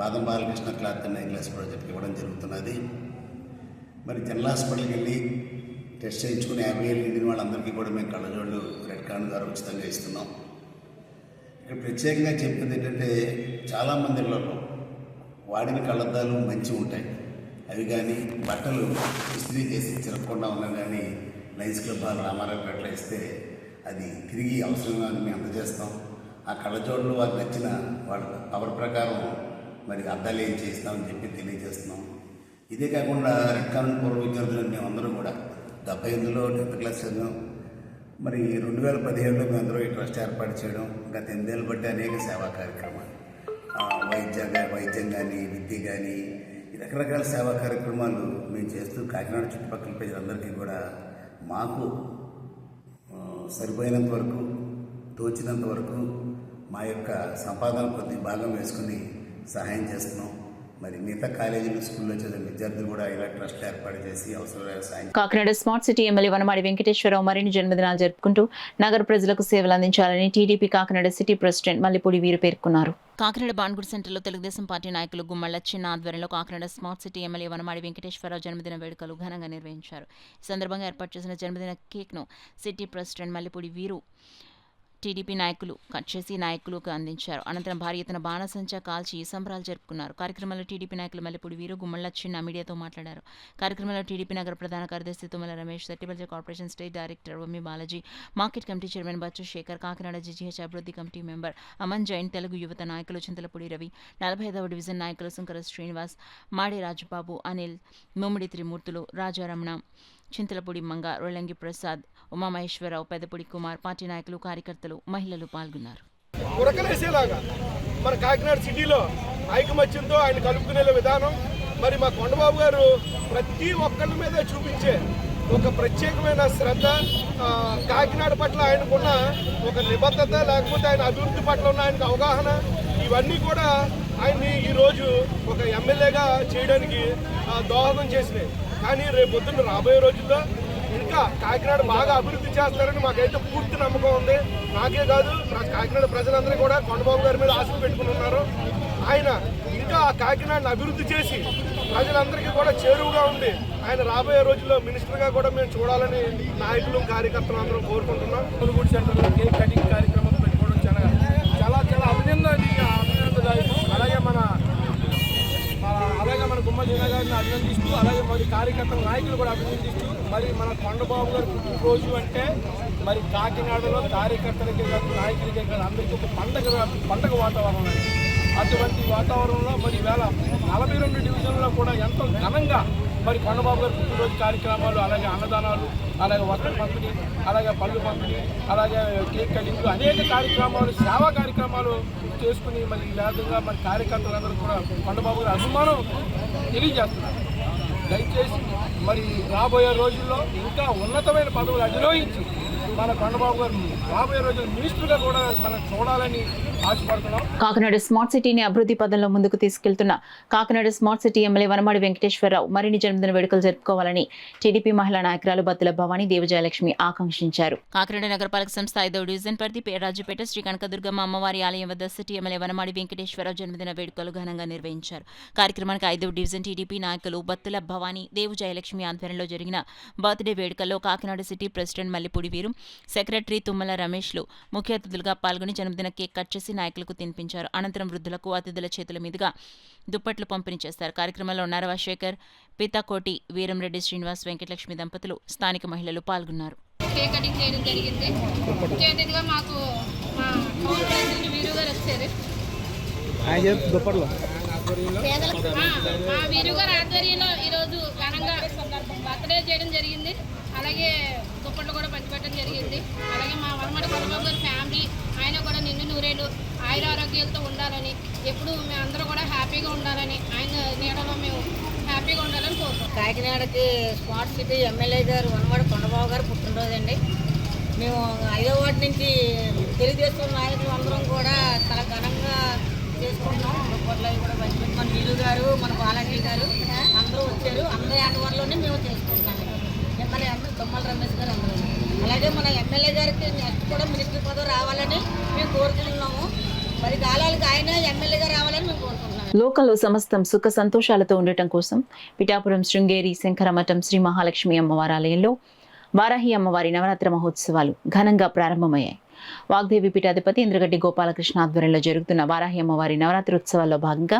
బాదం Balakrishna cloth and I glass ప్రాజెక్ట్కి ఇవ్వడం జరుగుతున్నది. మరి జనరల్ హాస్పిటల్కి వెళ్ళి టెస్ట్ చేయించుకుని 50 ఏళ్ళు నిండిన వాళ్ళందరికీ కూడా మేము కళ్ళజోళ్ళు రెడ్ కాన్ ద్వారా ఉచితంగా ఇస్తున్నాం. ఇక్కడ ప్రత్యేకంగా చెప్పేది ఏంటంటే, చాలామంది ఇళ్లలో వాడిన కళ్ళద్దాలు మంచిగా ఉంటాయి. అవి కానీ బట్టలు ఇస్త్రీ చేసి చిరగకుండా ఉన్నా కానీ లయన్స్ క్లబ్ రామారావుపేటలో ఇస్తే అది తిరిగి అవసరంగా మేము అందజేస్తాం. ఆ కళ్ళజోడులు వారికి నచ్చిన వాళ్ళ పవర్ ప్రకారం మరి అద్దాలు ఏం చేస్తామని చెప్పి తెలియజేస్తున్నాం. ఇదే కాకుండా రెడ్ కార్నర్ పూర్వ విద్యార్థులు మేమందరం కూడా 78లో 10th క్లాస్ చదివాం. మరి 2017లో మేమందరూ ఈ ట్రస్ట్ ఏర్పాటు చేయడం, గత 8 ఏళ్ళు బట్టి అనేక సేవా కార్యక్రమాలు, వైద్యం కానీ, విద్య కానీ, రకరకాల సేవా కార్యక్రమాలు మేము చేస్తూ కాకినాడ చుట్టుపక్కల ప్రజలందరికీ కూడా మాకు సరిపోయినంత వరకు, తోచినంత వరకు మా యొక్క సంపాదన కొద్ది భాగం వేసుకుని సహాయం చేస్తున్నాం. మరి మిగతా కాలేజీలు, స్కూల్లో చదివే విద్యార్థులు కూడా ఇలా ట్రస్ట్ ఏర్పాటు చేసి అవసరమైన సాయం. Kakinada smart city MLA Vanamadi Venkateswararao మరిన్ని జన్మదినాలు జరుపుకుంటూ నగర ప్రజలకు సేవలు అందించాలని TDP Kakinada city president Mallipudi Veeru పేర్కొన్నారు. కాకినాడ బాన్గుడి సెంటర్లో తెలుగుదేశం పార్టీ నాయకులు గుమ్మళ్ళ చిన్న ఆధ్వర్యంలో Kakinada smart city MLA Vanamadi Venkateswararao జన్మదిన వేడుకలు ఘనంగా నిర్వహించారు. ఈ సందర్భంగా ఏర్పాటు చేసిన జన్మదిన కేక్ను సిటీ ప్రెసిడెంట్ మల్లిపూడి వీరు టీడీపీ నాయకులు కట్ చేసి నాయకులకు అందించారు. అనంతరం భారీ ఎత్తున బాణసంచా కాల్చి సంబరాలు జరుపుకున్నారు. కార్యక్రమంలో టీడీపీ నాయకులు మల్లిపూడి వీరు, గుమ్మళ్ళ చిన్న మీడియాతో మాట్లాడారు. కార్యక్రమంలో టీడీపీ నగర ప్రధాన కార్యదర్శి Tummala Ramesh, Settibalija corporation state director Vammi Balaji, market committee chairman Bachchu Sekhar, Kakinada GGH అభివృద్ధి కమిటీ మెంబర్ అమన్ జైన్, తెలుగు యువత నాయకులు చింతలపూడి రవి, 45వ డివిజన్ నాయకులు సుంకర శ్రీనివాస్, మాడే రాజబాబు, అనిల్, ముమ్మిడి త్రిమూర్తులు, రాజారమణ, చింతలపూడి మంగ, రొల్లంగి ప్రసాద్, ఉమామహేశ్వరరావు, పెద్దపూడి కుమార్, పార్టీ నాయకులు, కార్యకర్తలు, మహిళలు పాల్గొన్నారు. ఉరకలేసేలాగా మన కాకినాడ సిటీలో ఐకమత్యంతో ఆయన కలుపుకునే విధానం, మరి మా కొండబాబు గారు ప్రతి ఒక్కరి మీద చూపించే ఒక ప్రత్యేకమైన శ్రద్ధ, కాకినాడ పట్ల ఆయనకున్న ఒక నిబద్ధత, లేకపోతే ఆయన అభివృద్ధి పట్ల ఉన్న ఆయనకు అవగాహన, ఇవన్నీ కూడా ఆయన్ని ఈరోజు ఒక ఎమ్మెల్యేగా చేయడానికి దోహదం చేసినాయి. కానీ రేపు పొద్దున్న రాబోయే రోజుల్లో ఇంకా కాకినాడ బాగా అభివృద్ధి చేస్తారని మాకైతే పూర్తి నమ్మకం ఉంది. నాకే కాదు, కాకినాడ ప్రజలందరూ కూడా కొండబాబు గారి మీద ఆశలు పెట్టుకుని ఉన్నారు. ఆయన ఇంకా ఆ కాకినాడని అభివృద్ధి చేసి ప్రజలందరికీ కూడా చేరువుగా ఉండి ఆయన రాబోయే రోజుల్లో మినిస్టర్గా కూడా మేము చూడాలని నాయకులు, కార్యకర్తలు అందరం కోరుకుంటున్నాం. కొనుగోలు సెంటర్లో కేక్ కటింగ్ కార్యక్రమం పెట్టుకోవడం చాలా అభినందనదాయకం. అలాగే మన గుమ్మ జీనా గారిని అభినందిస్తూ, అలాగే మరి కార్యకర్తల నాయకులు కూడా అభినందిస్తూ, మరి మన కొండబాబు గారి పుట్టినరోజు అంటే మరి కాకినాడలో కార్యకర్తలకే కాదు, నాయకులకే కాదు, అందరికీ ఒక పండగ వాతావరణం అండి. అటువంటి వాతావరణంలో మరి ఈవేళ 42 డివిజన్లో కూడా ఎంతో ఘనంగా మరి కొండబాబు గారి పుట్టినరోజు కార్యక్రమాలు, అలాగే అన్నదానాలు, అలాగే వస్త్ర పంపిణీ, అలాగే పళ్ళు పంపిణీ, అలాగే కేక్ కటింగ్, అనేక కార్యక్రమాలు, సేవా కార్యక్రమాలు చేసుకుని మరి ఈ విధంగా మరి కార్యకర్తలందరూ కూడా కొండబాబు గారి అభిమానం తెలియజేస్తున్నారు. దయచేసి మరి రాబోయే రోజుల్లో ఇంకా ఉన్నతమైన పదవులు అధిరోహించి మన కొండబాబు గారు రాబోయే రోజుల్లో మినిస్టర్గా కూడా మనం చూడాలని ఆశపడుతున్నాం. కాకినాడ స్మార్ట్ సిటీని అభివృద్ధి పదంలో ముందుకు తీసుకెళ్తున్న Kakinada smart city MLA Vanamadi Venkateswararao మరిన్ని జన్మదిన వేడుకలు జరుపుకోవాలని టీడీపీ మహిళా నాయకురాలు బత్తుల భవానీ దేవజయలక్ష్మి ఆకాంక్షించారు. కాకినాడ నగరపాలక సంస్థ 5వ డివిజన్ పరిధి రాజుపేట శ్రీ కనకదుర్గమ్మ అమ్మవారి ఆలయం వద్ద సిటీ ఎమ్మెల్యే వనమాడి వెంకటేశ్వరరావు జన్మదిన వేడుకలు ఘనంగా నిర్వహించారు. కార్యక్రమానికి 5వ డివిజన్ టీడీపీ నాయకులు బత్తుల భవానీ దేవజయలక్ష్మి ఆధ్వర్యంలో జరిగిన బర్త్డే వేడుకల్లో కాకినాడ సిటీ ప్రెసిడెంట్ మల్లిపూడి వీరు, సెక్రటరీ తుమ్మల రమేష్లు ముఖ్య అతిథులుగా పాల్గొని జన్మదిన కేక్ కట్ చేసి నాయకులకు తినిపించారు. అనంతరం వృద్ధులకు అతిథుల చేతుల మీదుగా దుప్పట్లు పంపిణీ చేస్తారు. కార్యక్రమంలో నరవ శేఖర్, పీతాకోటి, వీరంరెడ్డి శ్రీనివాస్, వెంకటలక్ష్మి దంపతులు, స్థానిక మహిళలు పాల్గొన్నారు. కేక్ కటింగ్ చేయడం జరిగింది. ముఖ్య అతిథిగా మాకు మా టౌన్ ప్రెసిడెంట్ వీరు గారు వచ్చారు. మా వీరు గారు ఆధ్వర్యంలో ఈరోజు ఘనంగా బర్త్డే చేయడం జరిగింది. అలాగే దుప్పట్లు కూడా పంచిపెట్టడం జరిగింది. అలాగే మా వనమాడి కొండబాబు గారి ఫ్యామిలీ, ఆయన కూడా నిండు నూరేళ్ళు ఆయుర ఆరోగ్యాలతో ఉండాలని, ఎప్పుడు మేమందరూ కూడా హ్యాపీగా ఉండాలని, ఆయన నీడలో మేము హ్యాపీగా ఉండాలని కోరుకుంటాం. కాకినాడకి స్మార్ట్ సిటీ ఎమ్మెల్యే గారు వనమాడి కొండబాబు గారు పుట్టినరోజు అండి. మేము 5వ వార్డు నుంచి తెలుగుదేశం నాయకులు అందరం కూడా చాలా ఘనంగా చేసుకుంటున్నాం. దుప్పట్లు అవి కూడా పంచిపెట్టి మన వీలు గారు, మన బాలాజీ గారు అందరూ వచ్చారు. అందరి ఆటవారిలోనే మేము చేసుకుంటున్నాం. ఎమ్మెల్యే తుమ్మల రమేష్ గారు అందరూ, అలాగే మన ఎమ్మెల్యే గారికి నెక్స్ట్ కూడా మినిస్టర్ పదవి రావాలని మేము కోరుకుంటున్నాము. మరి కాలాలకు ఆయన ఎమ్మెల్యేగా రావాలని మేము కోరుకుంటున్నాము. లోకంలో సమస్తం సుఖ సంతోషాలతో ఉండటం కోసం పిఠాపురం శృంగేరి శంకరమఠం శ్రీ మహాలక్ష్మి అమ్మవారి ఆలయంలో వారాహి అమ్మవారి నవరాత్రి మహోత్సవాలు ఘనంగా ప్రారంభమయ్యాయి. వాగ్దేవి పీఠాధిపతి ఇంద్రగడ్డి గోపాలకృష్ణ ఆధ్వర్యంలో జరుగుతున్న వారాహి అమ్మవారి నవరాత్రి ఉత్సవాల్లో భాగంగా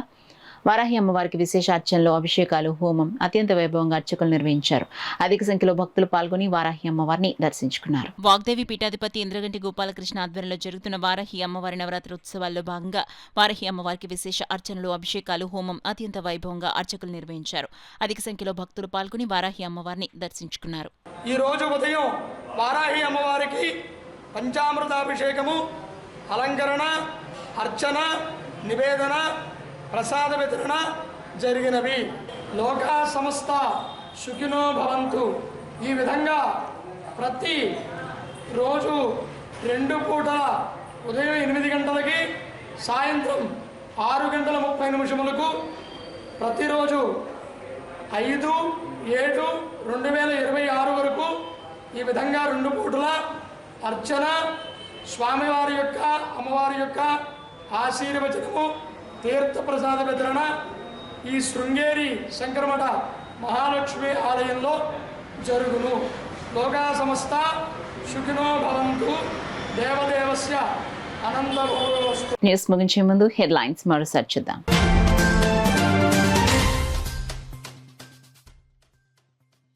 వారాహి అమ్మవారికి విశేష అర్చనలు, అభిషేకాలు, హోమం అత్యంత వైభవంగా అర్చకులు నిర్వహించారు. అధిక సంఖ్యలో భక్తులు పాల్గొని వారాహి అమ్మవారిని దర్శించుకున్నారు. వాగ్దేవి పీఠాధిపతి ఇంద్రగంటి గోపాలకృష్ణ ఆధ్వర్యంలో జరుగుతున్న వారాహి అమ్మవారి నవరాత్రి ఉత్సవాల్లో భాగంగా వారాహి అమ్మవారికి విశేష అర్చనలు, అభిషేకాలు, హోమం అత్యంత వైభవంగా అర్చకులు నిర్వహించారు. అధిక సంఖ్యలో భక్తులు పాల్గొని వారాహి అమ్మవారిని దర్శించుకున్నారు. ఈ రోజు ఉదయం వారాహి అమ్మవారికి పంచామృతాభిషేకము, అలంకరణ, అర్చన, నివేదన, ప్రసాద వితరణ జరిగినవి. లోకా సమస్త సుఖినో భవంతు. ఈ విధంగా ప్రతి రోజు 2 పూటల ఉదయం 8 గంటలకి, సాయంత్రం 6:30 ప్రతిరోజు 5/7/2026 వరకు ఈ విధంగా 2 పూటల అర్చన, స్వామివారి యొక్క అమ్మవారి యొక్క ఆశీర్వచనము, తీర్థప్రసాద వితరణ ఈ శృంగేరి శంకరమఠ మహాలక్ష్మి ఆలయంలో జరుగును. లోకా సమస్త సుఖినో భవంతు. దేవదేవస్య అనంత భోగవస్తు. న్యూస్ ముగించే ముందు హెడ్లైన్స్ మరోసారి చూద్దాం.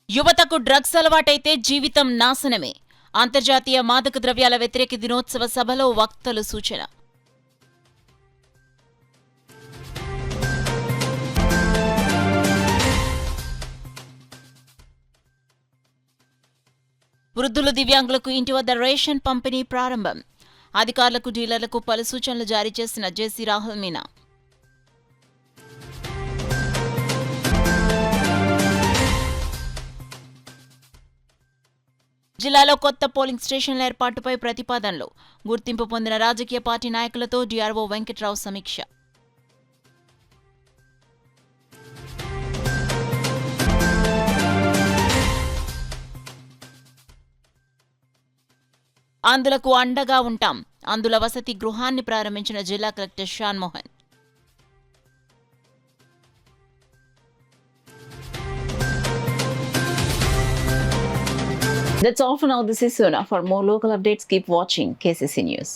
యువతకు డ్రగ్స్ అలవాటైతే జీవితం నాశనమే. అంతర్జాతీయ మాదక ద్రవ్యాల వ్యతిరేక దినోత్సవ సభలో వక్తలు సూచన. వృద్ధులు, దివ్యాంగులకు ఇంటి వద్ద రేషన్ పంపిణీ ప్రారంభం. అధికారులకు, డీలర్లకు పలు సూచనలు జారీ చేసిన జేసీ రాహుల్ మీనా. జిల్లాలో కొత్త పోలింగ్ స్టేషన్ల ఏర్పాటుపై ప్రతిపాదనలు. గుర్తింపు పొందిన రాజకీయ పార్టీ నాయకులతో డీఆర్ఓ వెంకట్రావు సమీక్ష. అందులకు అండగా ఉంటాం. అందుల వసతి గృహాన్ని ప్రారంభించిన జిల్లా collector Shan Mohan. That's all for now. This is Sona. For more local updates, keep watching KCC News.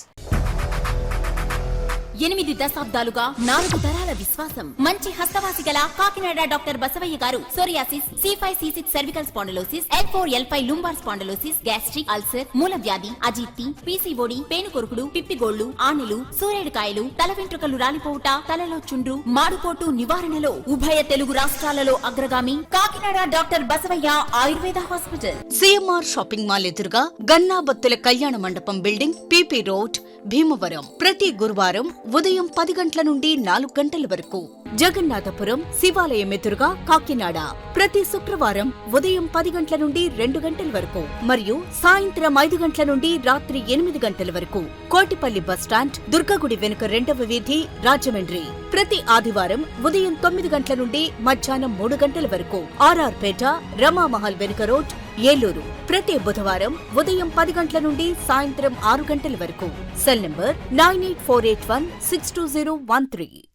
8 దశాబ్దాలుగా 4 తరాల విశ్వాసం. మంచి హస్తవాసి గల కాకినాడ డాక్టర్ బసవయ్య గారు psoriasis, C5C6 cervical spondylosis, L4L5 lumbar spondylosis, gastric ulcer, మూల వ్యాధి, అజీర్తి, పీసీఓడి, పేనుకొరుకుడు, పిప్పిగోళ్లు, ఆనెలు, సూరేడుకాయలు, తల వెంట్రుకలు రాలిపోవుట, తలలో చుండ్రు, మాడుకోటు నివారణలో ఉభయ తెలుగు రాష్ట్రాలలో అగ్రగామి Kakinada doctor Basavaiah Ayurveda hospital. CMR shopping mall ఎదురుగా గన్నాబత్తుల కళ్యాణ మండపం బిల్డింగ్, పీపీ రోడ్, భీమవరం. ప్రతి గురువారం ఉదయం 10 గంటల నుండి 4 గంటల వరకు. జగన్నాథపురం శివాలయం ఎదురుగా కాకినాడ. ప్రతి శుక్రవారం ఉదయం 10 గంటల నుండి 2 గంటల వరకు మరియు సాయంత్రం 5 గంటల నుండి రాత్రి 8 గంటల వరకు. కోటిపల్లి బస్టాండ్, దుర్గగుడి వెనుక 2వ వీధి, రాజమండ్రి. ప్రతి ఆదివారం ఉదయం 9 గంటల నుండి మధ్యాహ్నం 3 గంటల వరకు. ఆర్ఆర్ పేట, రమామహల్ వెనుక రోడ్, ఏలూరు. ప్రతి బుధవారం ఉదయం 10 గంటల నుండి సాయంత్రం 6 గంటల వరకు. Cell number 9848162013.